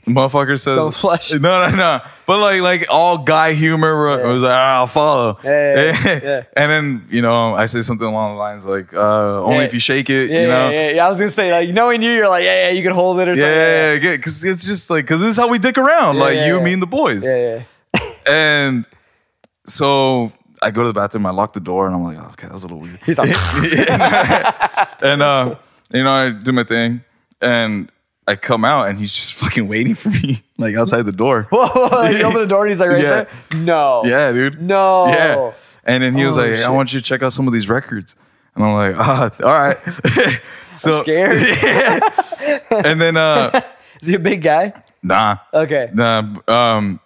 the motherfucker says, don't flush. No. But like all guy humor was like, I'll follow. Yeah. And then, I say something along the lines like, only if you shake it, Yeah, I was going to say, like, knowing you, you're like, yeah, you can hold it or something. Yeah, because it's just like, because this is how we dick around. You, me, and the boys. Yeah. And so I go to the bathroom, I lock the door, and I'm like, oh, okay, that was a little weird. He's like, and I do my thing, and I come out, and he's just fucking waiting for me, like outside the door. Whoa, you open the door, and he's like right there? No. Yeah, dude. No. Yeah. And then he was like, hey, I want you to check out some of these records. And I'm like, all right. So, I'm scared. And then is he a big guy? Nah. Okay. Nah.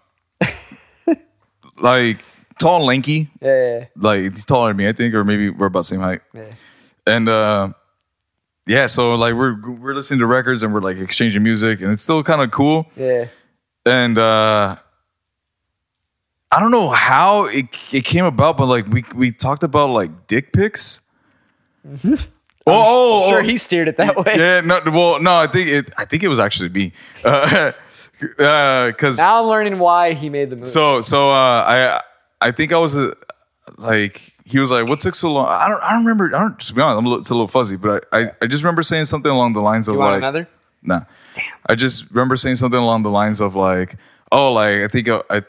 Like tall, lanky. Yeah. Like he's taller than me, I think, or maybe we're about the same height. Yeah. And so like we're listening to records and we're like exchanging music, and it's still kind of cool. Yeah. And I don't know how it came about, but like we talked about like dick pics. Mm-hmm. I'm sure he steered it that way. Yeah. No. I think it was actually me. Because now I'm learning why he made the movie. So I think I was like, he was like, what took so long? I don't remember. To be honest, it's a little fuzzy, but I just remember saying something along the lines of you want another? Nah. Damn. I just remember saying something along the lines of like, oh, like I think I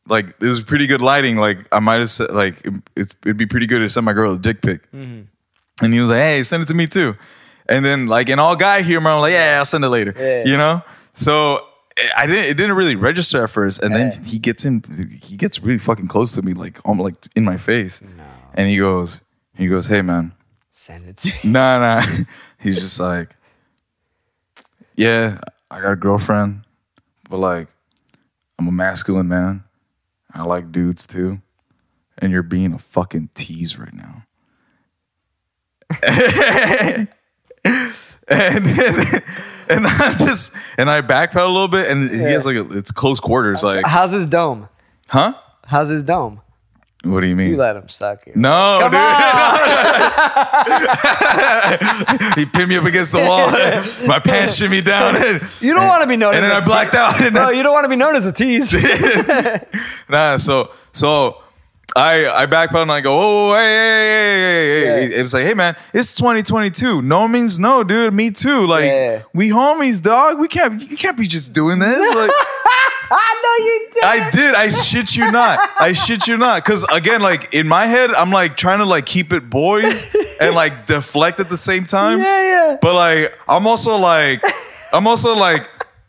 like it was pretty good lighting. Like I might have said like it'd be pretty good to send my girl a dick pic. Mm-hmm. And he was like, hey, send it to me too. And then like in all guy humor, I'm like, yeah, I'll send it later. Yeah. So it didn't really register at first, and then he gets really fucking close to me, like almost like in my face. No. And he goes, hey man, send it to me. Nah. He's just like, yeah, I got a girlfriend, but like I'm a masculine man. I like dudes too. and you're being a fucking tease right now. and I backpedal a little bit, and he has like it's close quarters. Like, how's his dome? Huh? How's his dome? What do you mean? You let him suck it. No, dude. He pinned me up against the wall. My pants shimmied down. You don't want to be known and as then I blacked out. No, you don't want to be known as a tease. Nah, so I backpedal and I go, oh, hey. It was like, hey, man, it's 2022. No means no, dude. Me too. Like, we homies, dog. You can't be just doing this. Like, I know you did. I did. I shit you not. Because again, like in my head, I'm like trying to like keep it boys and like deflect at the same time. Yeah. But like, I'm also like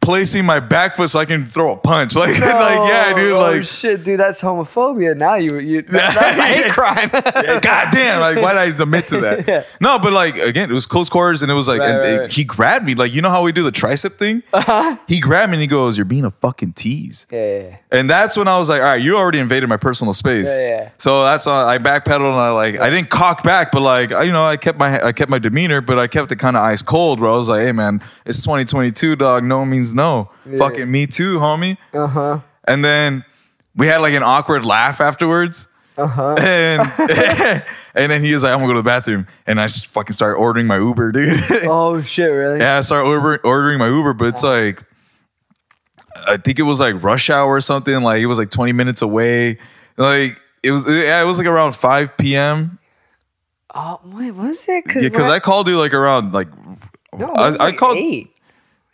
placing my back foot so I can throw a punch. Like, yeah, dude. Like, shit, dude, that's homophobia. Now that's a hate crime. God damn, like, why did I admit to that? Yeah. No, but like, again, it was close quarters, and it was like, Right. He grabbed me, like, you know how we do the tricep thing? He grabbed me and he goes, "You're being a fucking tease." Yeah. And that's when I was like, all right, you already invaded my personal space. Yeah. So that's why I backpedaled, and I didn't cock back, but like, I kept my demeanor, but I kept it kind of ice cold, where I was like, hey man, it's 2022, dog. No means no. Yeah. Fucking me too, homie. And then we had like an awkward laugh afterwards. And and then he was like, I'm gonna go to the bathroom, and I just fucking started ordering my Uber, dude. Oh shit, really? Yeah, I started ordering my Uber, but it's like, I think it was like rush hour or something. Like, it was like 20 minutes away. Like, it was like around 5 p.m. Oh wait, was it? Because I called you like around like, no, I called 8.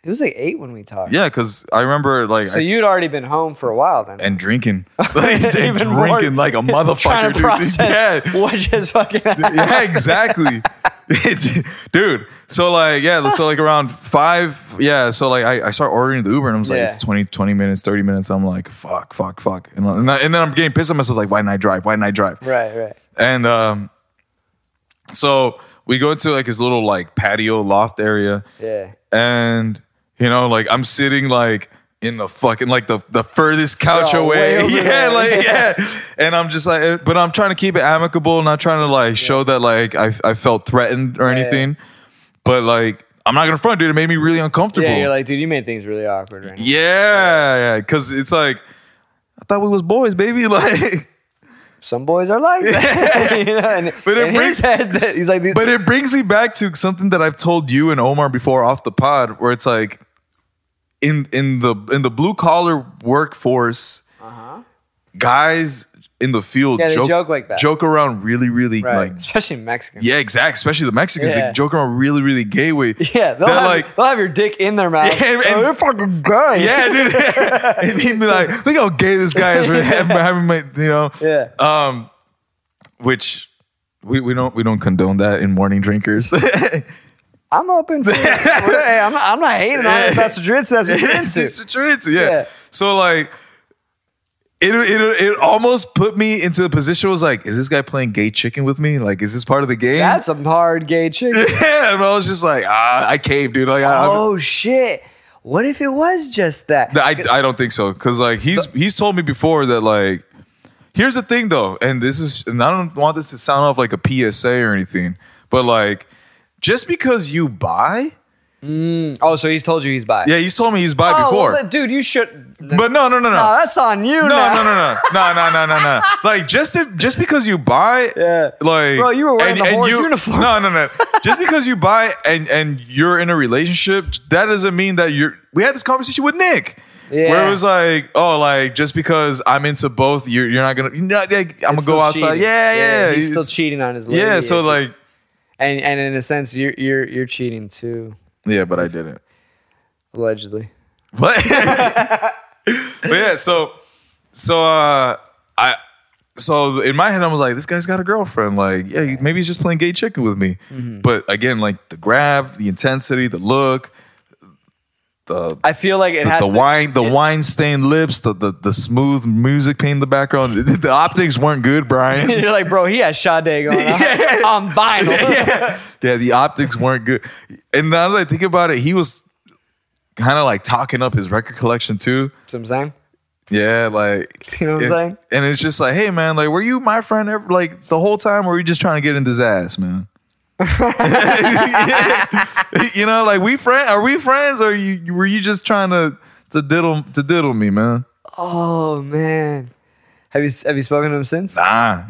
It was like 8 when we talked. Yeah, because I remember like. So you'd already been home for a while then. And drinking. Like, Even drinking like a motherfucker, trying to dude. process Yeah. what just fucking happened. Yeah, exactly. Dude. So like, yeah, so like around 5, yeah, so like I start ordering the Uber, and I was like, it's 20 minutes, 30 minutes. I'm like, fuck. And then I'm getting pissed at myself, like, why didn't I drive? Right. And so we go into like his little like patio loft area. Yeah. And you know, like, I'm sitting like in the fucking like the furthest couch away. Yeah. And I'm just like, but I'm trying to keep it amicable, not trying to like show that like I felt threatened or anything. Yeah. But like, I'm not gonna front, dude. It made me really uncomfortable. Yeah, you're like, dude, you made things really awkward right now. Yeah. Because it's like, I thought we was boys, baby. Like, some boys are like that. You know, but it brings me back to something that I've told you and Omar before off the pod, where it's like, in the blue collar workforce, guys in the field joke like that. Joke around really, really like, especially Mexicans. Yeah, exactly. Especially the Mexicans, they joke around really, really gay way. Yeah, they'll have your dick in their mouth. And you're fucking gay. Yeah, dude. And he'd be like, look how gay this guy is. We're having my, you know. Yeah. Which we don't condone that in morning drinkers. I'm open for it. Hey, I'm not hating on it. That's what you're into. That's what you're into. Yeah. So like, it almost put me into a position where I was like, is this guy playing gay chicken with me? Like, is this part of the game? That's some hard gay chicken. Yeah. And I was just like, I caved, dude. Like, shit. What if it was just that? I don't think so. Cause like he's told me before that like, here's the thing though, and I don't want this to sound off like a PSA or anything, but like, just because you bi. Oh, so he's told you he's bi. Yeah, he's told me he's bi before. Well, dude, you should. But no. No, that's on you. No. Like, just because you bi, like, bro, you were wearing the horse uniform. No. Just because you bi and you're in a relationship, that doesn't mean that we had this conversation with Nick. Yeah. Where it was like, oh, like, just because I'm into both, you're not gonna. I'm gonna go outside. Cheating. Yeah. He's still cheating on his lady. Yeah. So like, and in a sense, you're cheating too. Yeah, but I didn't. Allegedly. What? But yeah, so in my head I was like, this guy's got a girlfriend. Like, yeah, maybe he's just playing gay chicken with me. Mm-hmm. But again, like the grab, the intensity, the look, I feel like the wine stained lips, the smooth music playing in the background. The optics weren't good, Brian. You're like, bro, he has Sade going on vinyl. Yeah, the optics weren't good. And now that I think about it, he was kind of like talking up his record collection too. That's what I'm saying. Yeah, like, you know what I'm saying? And it's just like, hey man, like, were you my friend like the whole time, or were you just trying to get into his ass, man? You know, like, are we friends, or were you just trying to diddle me, man? Oh man, have you spoken to him since? Nah,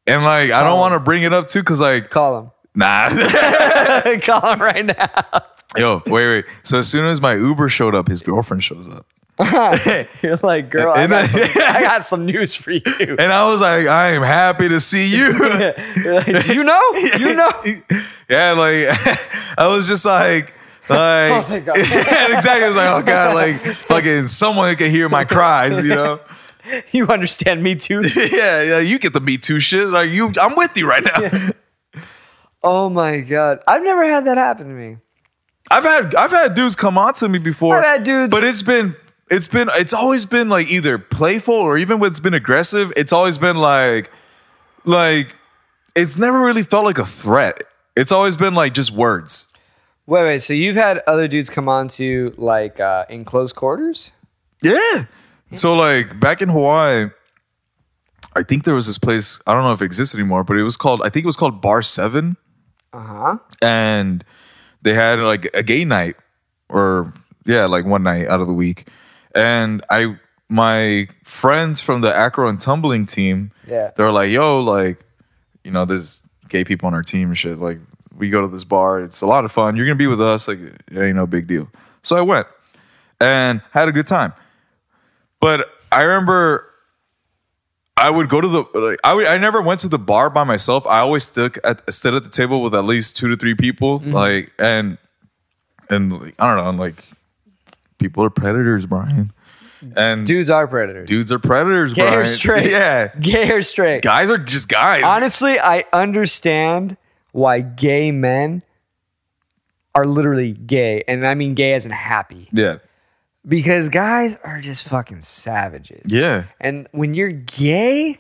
and like, I don't want to bring it up too, cause like, call him. Nah, call him right now. Yo, wait. So as soon as my Uber showed up, his girlfriend shows up. You're like, girl, I got some news for you. And I was like, I am happy to see you. Like, you know? Yeah, like, I was just like, oh, thank God. Exactly. I was like, oh God, like, fucking someone can hear my cries, you know? You understand Me Too? Yeah, you get the Me Too shit. Like, I'm with you right now. Yeah. Oh my God. I've never had that happen to me. I've had dudes come on to me before. I've had dudes, but it's always been like either playful, or even when it's been aggressive, it's always been like it's never really felt like a threat. It's always been like just words. Wait. So you've had other dudes come on to you like in close quarters? Yeah. So like back in Hawaii, I think there was this place, I don't know if it exists anymore, but I think it was called Bar 7. Uh-huh. And they had like a gay night, or like one night out of the week. And my friends from the acro and tumbling team, they were like, yo, like, you know, there's gay people on our team and shit. Like, we go to this bar. It's a lot of fun. You're going to be with us. Like, it ain't no big deal. So I went and had a good time. But I remember I would go to I never went to the bar by myself. I always stood at the table with at least 2 to 3 people. Mm-hmm. Like, and like, I don't know, like, people are predators, Brian. And dudes are predators. Dudes are predators, Brian. Gay or straight. Yeah. Gay or straight. Guys are just guys. Honestly, I understand why gay men are literally gay. And I mean gay as in happy. Yeah. Because guys are just fucking savages. Yeah. And when you're gay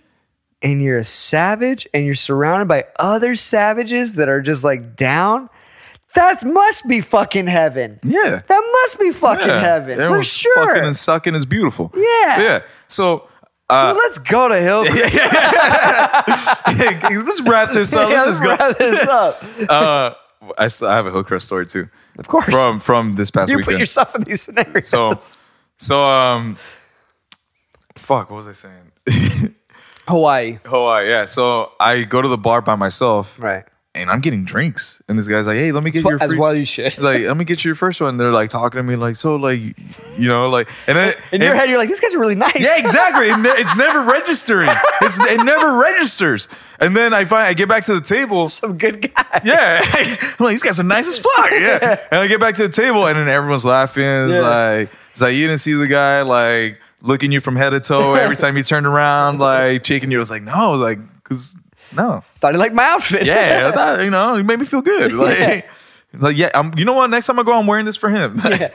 and you're a savage and you're surrounded by other savages that are just like down, that must be fucking heaven. Yeah. That must be fucking heaven. For sure. Fucking and sucking is beautiful. Yeah. Yeah. So dude, let's go to Hillcrest. Let's wrap this up. Let's wrap this up. I have a Hillcrest story too. Of course. From this past weekend. You put yourself in these scenarios. So fuck, what was I saying? Hawaii, yeah. So I go to the bar by myself. Right. And I'm getting drinks. And this guy's like, hey, let me get your as well you should. Like, let me get you your first one. They're like talking to me like, so like, you know, like, and then in your head, you're like, these guys are really nice. Yeah, exactly. It's never registering. It never registers. And then I get back to the table. Some good guys. Yeah. I'm like, these guys are nice as fuck. Yeah. And I get back to the table and then everyone's laughing. It's like, you didn't see the guy like looking you from head to toe every time you turned around, like shaking you. I was like, no, like, because no. Thought he liked my outfit. Yeah, I thought, you know, he made me feel good. Like, you know what? Next time I go, I'm wearing this for him. Yeah.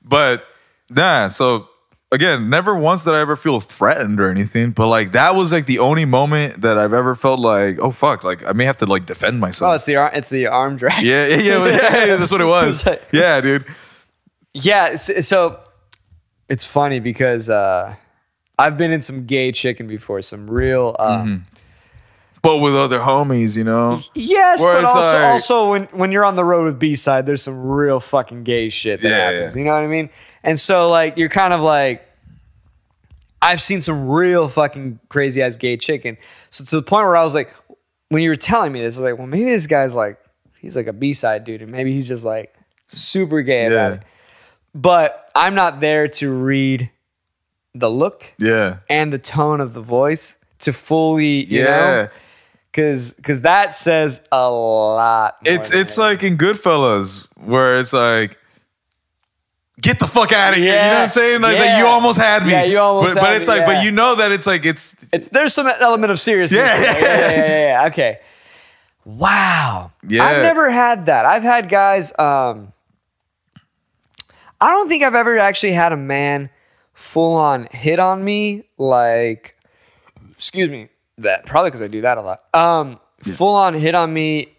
But nah, so again, never once did I ever feel threatened or anything. But like that was like the only moment that I've ever felt like, oh fuck, like I may have to like defend myself. Oh, it's the arm drag. Yeah, that's what it was. Yeah, dude. Yeah, so it's funny because I've been in some gay chicken before, some real. But with other homies, you know? Yes, but also when you're on the road with B-Side, there's some real fucking gay shit that happens. You know what I mean? And so, like, you're kind of like, I've seen some real fucking crazy-ass gay chicken. So to the point where I was like, when you were telling me this, I was like, well, maybe this guy's like, he's like a B-Side dude, and maybe he's just like super gay about it. But I'm not there to read the look and the tone of the voice to fully, you know? Because that says a lot. It's like in Goodfellas where it's like, get the fuck out of here. You know what I'm saying? Like, it's like, you almost had me. Yeah, you almost had me. But it's like, but you know that it's like, there's some element of seriousness. Yeah. Okay. Wow. Yeah. I've never had that. I've had guys, I don't think I've ever actually had a man full on hit on me. Like, excuse me. That probably because I do that a lot. Full on hit on me,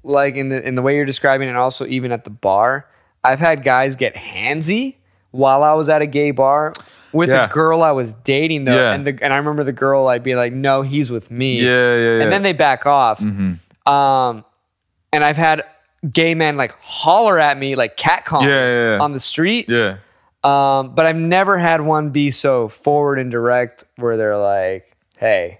like in the way you're describing, and also even at the bar. I've had guys get handsy while I was at a gay bar. with the girl I was dating though, and I remember the girl like being like, "No, he's with me." Yeah. And then they back off. And I've had gay men like holler at me like catcall on the street. Yeah. But I've never had one be so forward and direct where they're like, "Hey,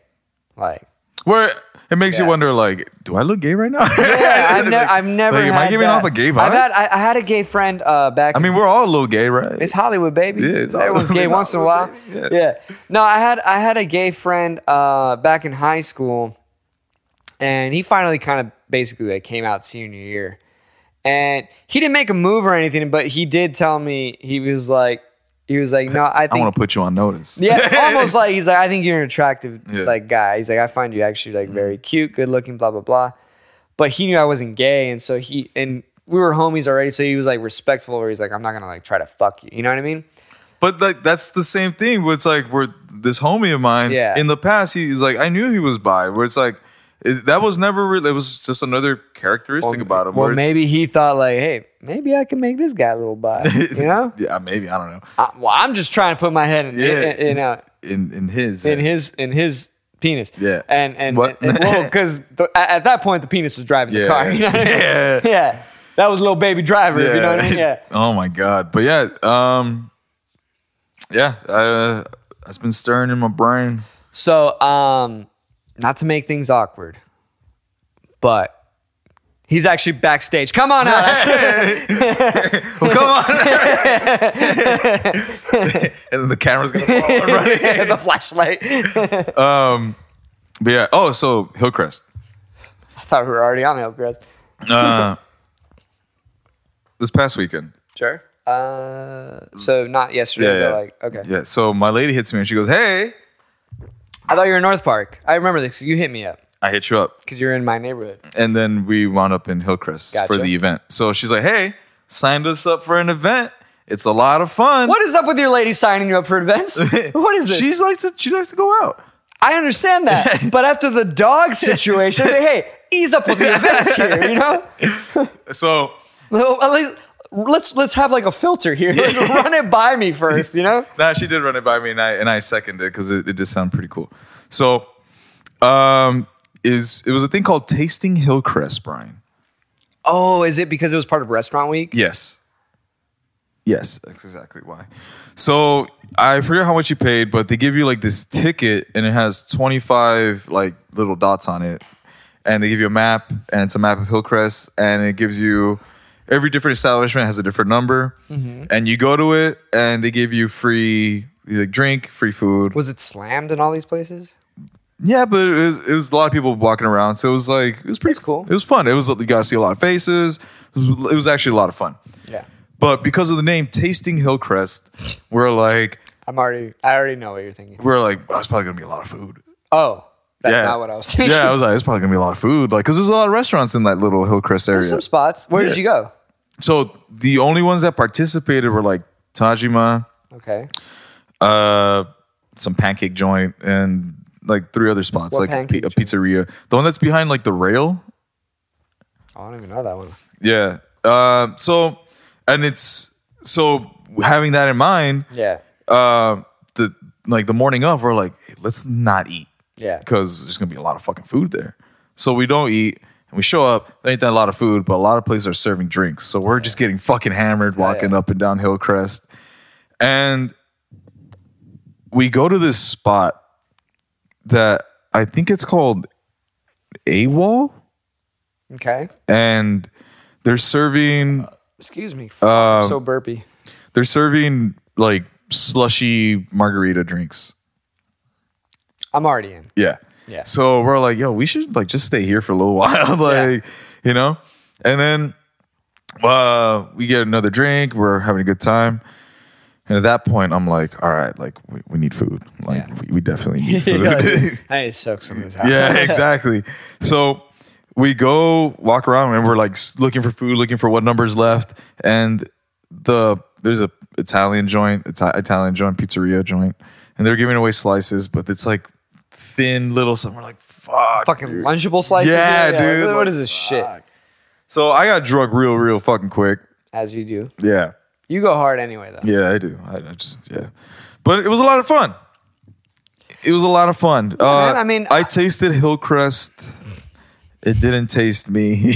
like." Where it makes you wonder, like, do I look gay right now? Yeah, I've never. Like, am I giving off a gay vibe? I had a gay friend back. I mean, we're all a little gay, right? It's Hollywood, baby. Yeah, everyone's gay once in a while. Yeah. No, I had a gay friend back in high school, and he finally kind of basically like came out senior year, and he didn't make a move or anything, but he did tell me he was like, no, I want to put you on notice. Yeah, almost like he's like, I think you're an attractive like guy. He's like, I find you actually like very cute, good looking, blah blah blah. But he knew I wasn't gay, and so we were homies already. So he was like respectful, where he's like, I'm not gonna like try to fuck you. You know what I mean? But like that's the same thing. Where it's like, where this homie of mine in the past, he's like, I knew he was bi. Where it's like, that was never really. It was just another characteristic about him. Well, maybe he thought like, hey, maybe I can make this guy a little bi. You know? Yeah, maybe, I don't know. Well, I'm just trying to put my head in his penis. Yeah. And well, because at that point the penis was driving the car. You know what I mean? Yeah. That was little baby driver. You know what I mean? Yeah. Oh my god. But that's been stirring in my brain. So not to make things awkward, but he's actually backstage. Come on out. Well, come on. And then the camera's going to fall running. The flashlight. But yeah. Oh, so Hillcrest. I thought we were already on Hillcrest. This past weekend. Sure. So not yesterday, but like, okay. Yeah. So my lady hits me and she goes, hey. I thought you were in North Park. I remember this. You hit me up. I hit you up. Because you're in my neighborhood. And then we wound up in Hillcrest for the event. So she's like, hey, signed us up for an event. It's a lot of fun. What is up with your lady signing you up for events? What is this? She likes to go out. I understand that. But after the dog situation, hey, ease up with the events here, you know? So well, at least let's have like a filter here. Run it by me first, you know? Nah, she did run it by me, and I seconded it because it did sound pretty cool. So it was a thing called Tasting Hillcrest, Brian. Oh, is it because it was part of Restaurant Week? Yes. Yes, that's exactly why. So I forget how much you paid, but they give you like this ticket, and it has 25 like little dots on it, and they give you a map, and it's a map of Hillcrest, and it gives you every different establishment has a different number, and you go to it, and they give you free like drink, free food. Was it slammed in all these places? Yeah, but it was a lot of people walking around, so it was pretty cool. It was fun. It was, you got to see a lot of faces. It was actually a lot of fun. Yeah. But because of the name Tasting Hillcrest, we're like, I already know what you're thinking. We're like, oh, it's probably gonna be a lot of food. Oh, that's not what I was thinking. Yeah, I was like, it's probably gonna be a lot of food, like, because there's a lot of restaurants in that little Hillcrest area. There's some spots. Where did you go? So the only ones that participated were like Tajima, okay, some pancake joint, and like 3 other spots, what like a pizzeria. The one that's behind like the rail. Oh, I don't even know that one. Yeah. So having that in mind, the morning of, we're like, hey, let's not eat. Yeah. Because there's gonna be a lot of fucking food there. So we don't eat, and we show up, there ain't that a lot of food, but a lot of places are serving drinks. So we're just getting fucking hammered, walking up and down Hillcrest. And we go to this spot that I think it's called AWOL. Okay. And they're serving excuse me. I'm so burpy. They're serving like slushy margarita drinks. I'm already in. Yeah. Yeah. So we're like, yo, we should like just stay here for a little while. Like, you know? And then we get another drink. We're having a good time. And at that point, I'm like, all right, like we need food. Like we definitely need food. I need to soak some of this out. Yeah, exactly. So we go walk around and we're like looking for food, looking for what numbers left. And there's a Italian joint, pizzeria joint. And they're giving away slices, but it's like thin little something. We're like, fuck. Fucking dude. Lunchable slices? Yeah, dude. What like, is this shit? So I got drunk real fucking quick. As you do. Yeah. You go hard anyway, though. Yeah, I do. I just but it was a lot of fun. It was a lot of fun. Man, I mean, I tasted Hillcrest. It didn't taste me.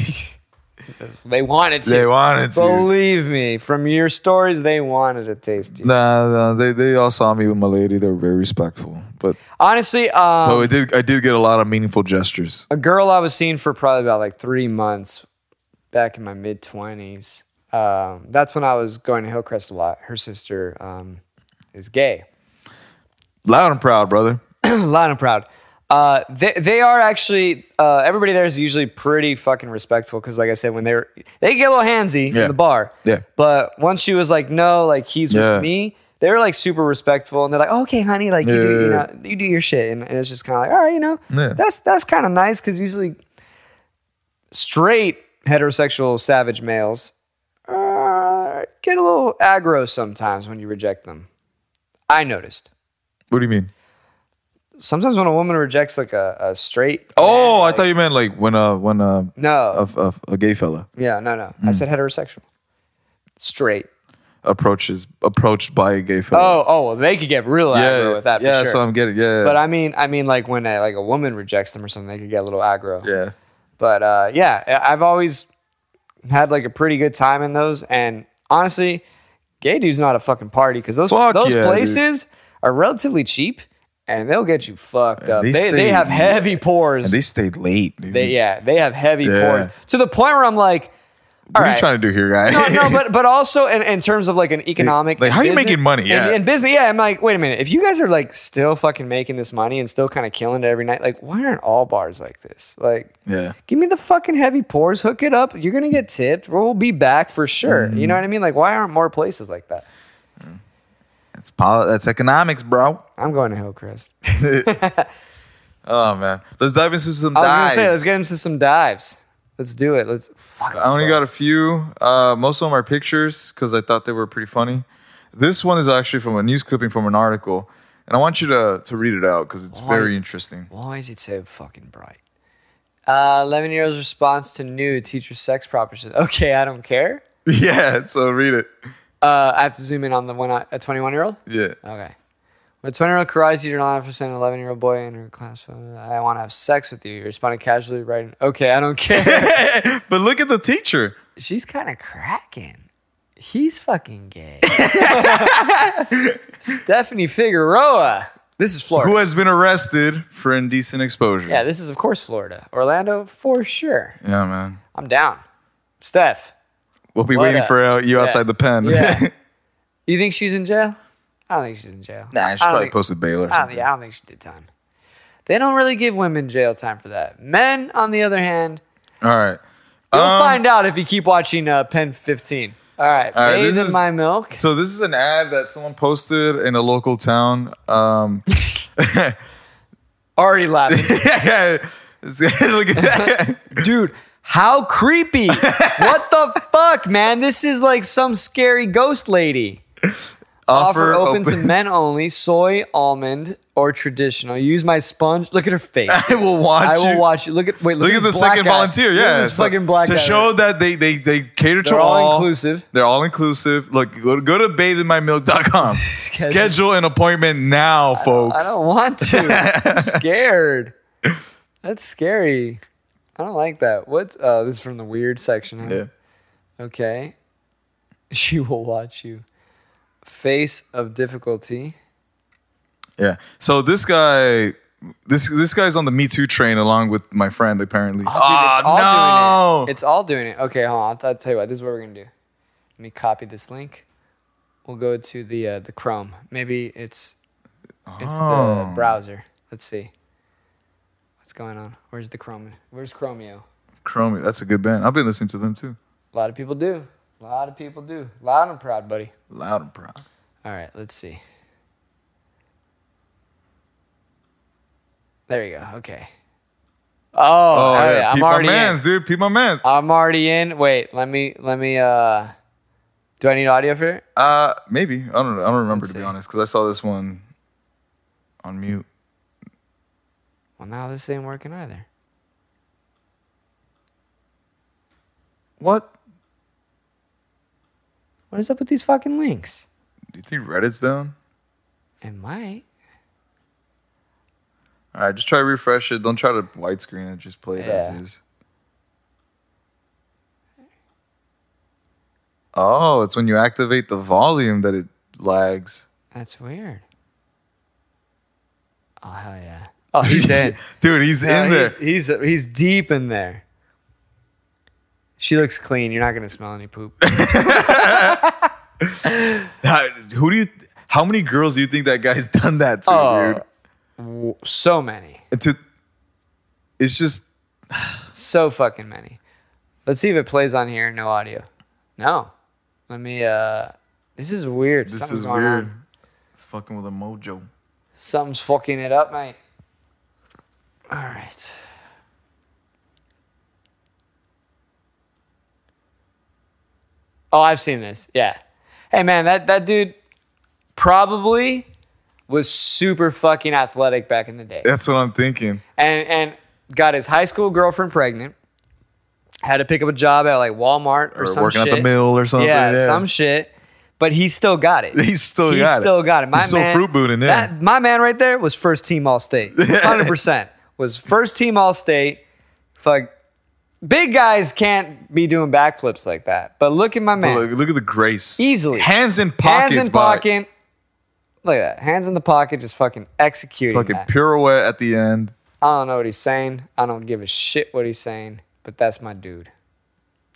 They wanted to. They wanted to. Believe me, from your stories, they wanted to taste you. Nah, they all saw me with my lady. They were very respectful. But honestly, I did get a lot of meaningful gestures. A girl I was seeing for probably about like 3 months back in my mid-20s. That's when I was going to Hillcrest a lot. Her sister is gay. Loud and proud, brother. Loud and proud. They are actually everybody there is usually pretty fucking respectful because, like I said, when they get a little handsy in the bar. Yeah. But once she was like, no, like he's with me, they were like super respectful and they're like, oh, okay, honey, like you do your shit, and it's just kind of like, all right, that's kind of nice because usually straight heterosexual savage males get a little aggro sometimes when you reject them. I noticed. What do you mean? Sometimes when a woman rejects like a straight man, I thought you meant like when a gay fella. Yeah, no. I said heterosexual. Straight. Approached by a gay fella. Oh, well, they could get real aggro with that for sure. Yeah, so I'm getting But I mean like when a woman rejects them or something, they could get a little aggro. Yeah. But I've always had like a pretty good time in those, and honestly, gay dude's not a fucking party because those places are relatively cheap. And they'll get you fucked up. They have heavy pours. And they stayed late, dude. They have heavy pours. To the point where I'm like, what are you trying to do here, guy? No, but also in terms of like an economic... Like, how are you making money? Yeah. In business, I'm like, wait a minute. If you guys are like still fucking making this money and still kind of killing it every night, like, why aren't all bars like this? Like, give me the fucking heavy pours, hook it up. You're going to get tipped. We'll be back for sure. You know what I mean? Like, why aren't more places like that? That's economics, bro. I'm going to Hillcrest. Oh, man. Let's dive into some dives. I was going to say, let's get into some dives. Let's do it. I only got a few. Most of them are pictures because I thought they were pretty funny. This one is actually from a news clipping from an article. And I want you to read it out because it's very interesting. Why is it so fucking bright? 11-year-old's response to new teacher sex proposition. Okay, I don't care. Yeah, so read it. I have to zoom in on the one, a 21-year-old? Yeah. Okay. When a 20-year-old karate teacher not for sending an 11-year-old boy in her class, I want to have sex with you. You responded casually, writing, okay, I don't care. But look at the teacher. She's kind of cracking. He's fucking gay. Stephanie Figueroa. This is Florida. Who has been arrested for indecent exposure. Yeah, this is, of course, Florida. Orlando, for sure. Yeah, man. I'm down. Steph. We'll be waiting for you outside the pen. Yeah. You think she's in jail? I don't think she's in jail. Nah, she probably posted bail or something. I don't think she did time. They don't really give women jail time for that. Men, on the other hand, all right. You'll find out if you keep watching Pen 15. All right. Bathe in my milk. So this is an ad that someone posted in a local town. Already laughing. Look at that. Dude. How creepy. What the fuck, man? This is like some scary ghost lady. Offer open to men only, soy, almond, or traditional. Use my sponge. Look at her face. I will watch you. Look at the second volunteer. Yeah. This fucking black guy. To show that they cater to all. All inclusive. They're all inclusive. Look, go to batheinmymilk.com. Schedule an appointment now, folks. I don't want to. I'm scared. That's scary. I don't like that. This is from the weird section. Huh? Yeah. Okay. She will watch you. Face of difficulty. Yeah. So this guy's on the Me Too train along with my friend, apparently. Oh, dude, it's all doing it. Okay, hold on. I'll tell you what. This is what we're going to do. Let me copy this link. We'll go to the Chrome. Maybe it's the browser. Let's see. What's going on? Where's the Chrome? Where's Chromeo? Chromeo. That's a good band. I've been listening to them too. A lot of people do. Loud and proud, buddy. Loud and proud. All right, let's see. There you go. Okay. Oh yeah. I'm already in. Dude. Peep my mans. I'm already in. Wait, let me. Do I need audio for it? Maybe. I don't remember, to be honest, because I saw this one on mute. Well, now this ain't working either. What? What is up with these fucking links? Do you think Reddit's down? It might. All right, just try to refresh it. Don't try to widescreen it. Just play it as is. Oh, it's when you activate the volume that it lags. That's weird. Oh, hell yeah. Oh, he's in. Dude, he's in there. He's deep in there. She looks clean. You're not going to smell any poop. How many girls do you think that guy's done that to, dude? So many. It's just... So fucking many. Let's see if it plays on here. No audio. No. Let me... This is weird. This is weird. It's fucking with a mojo. Something's fucking it up, mate. All right. Oh, I've seen this. Yeah. Hey, man, that dude probably was super fucking athletic back in the day. That's what I'm thinking. And got his high school girlfriend pregnant. Had to pick up a job at like Walmart or some working shit. At the mill or something. Yeah, some shit. But he still got it. He still got it. My He's still fruit booting, yeah. My man right there was first team All-State. 100%. Was first team All-State. Fuck. Big guys can't be doing backflips like that. But look at my man. Look at the grace. Easily. Hands in pockets. Hands in pocket. Look at that. Hands in the pocket, just fucking executing fucking that. Pirouette at the end. I don't know what he's saying. I don't give a shit what he's saying. But that's my dude.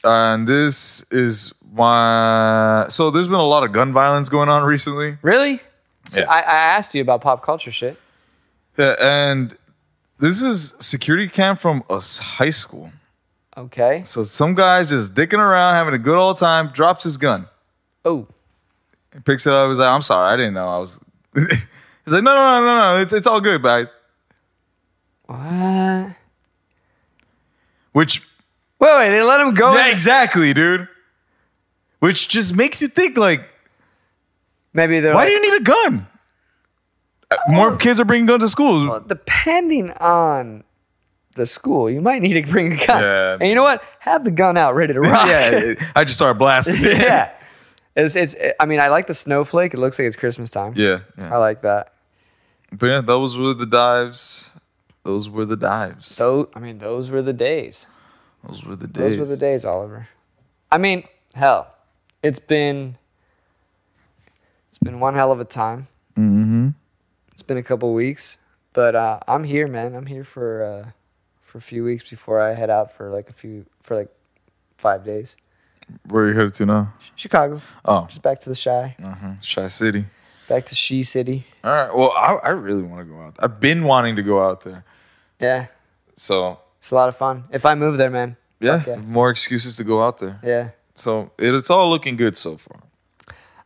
And this is why... So there's been a lot of gun violence going on recently. Really? So Yeah. I asked you about pop culture shit. Yeah, and this is security cam from a high school. Okay. So some guy's just dicking around, having a good old time, drops his gun. Oh. He picks it up. He's like, I'm sorry, I didn't know I was... He's like, no. It's all good, guys. What? Which... Wait, they let him go? Yeah, exactly, dude. Which just makes you think, like... Maybe they're Why like, do you need a gun? More kids are bringing guns to school. Well, depending on the school, you might need to bring a gun. Yeah. And you know what? Have the gun out ready to rock. Yeah, I just started blasting. Yeah. I mean, I like the snowflake. It looks like it's Christmas time. Yeah. I like that. But yeah, those were the dives. Those were the dives. Those were the days. Those were the days. Those were the days, Oliver. I mean, hell, it's been one hell of a time. Mm-hmm. It's been a couple weeks, but I'm here, man. I'm here for a few weeks before I head out for like 5 days. Where are you headed to now? Chicago. Oh, Just back to the Chi. Chi City. Back to She City. All right. Well, I really want to go out. I've been wanting to go out there. Yeah. So It's a lot of fun. If I move there, man. yeah, more excuses to go out there. Yeah. So it's all looking good so far.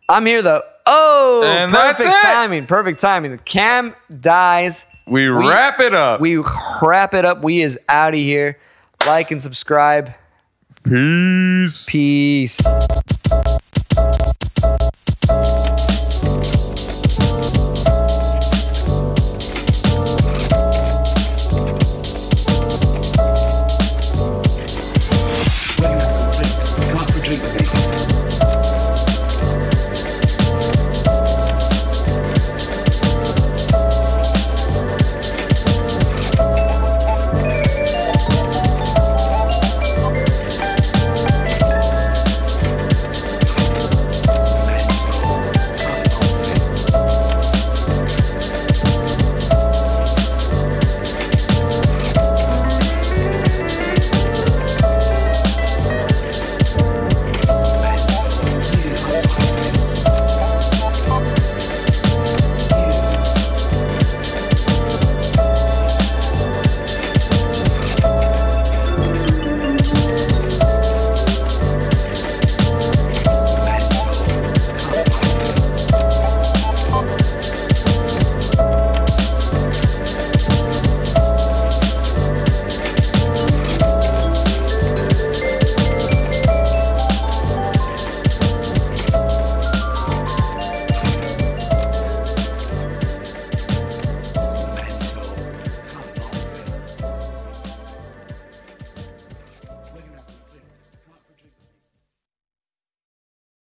I'm here though. Oh, And perfect that's it. timing. Perfect timing. The cam dies. We wrap it up. We wrap it up. We is out of here. Like and subscribe. Peace. Peace.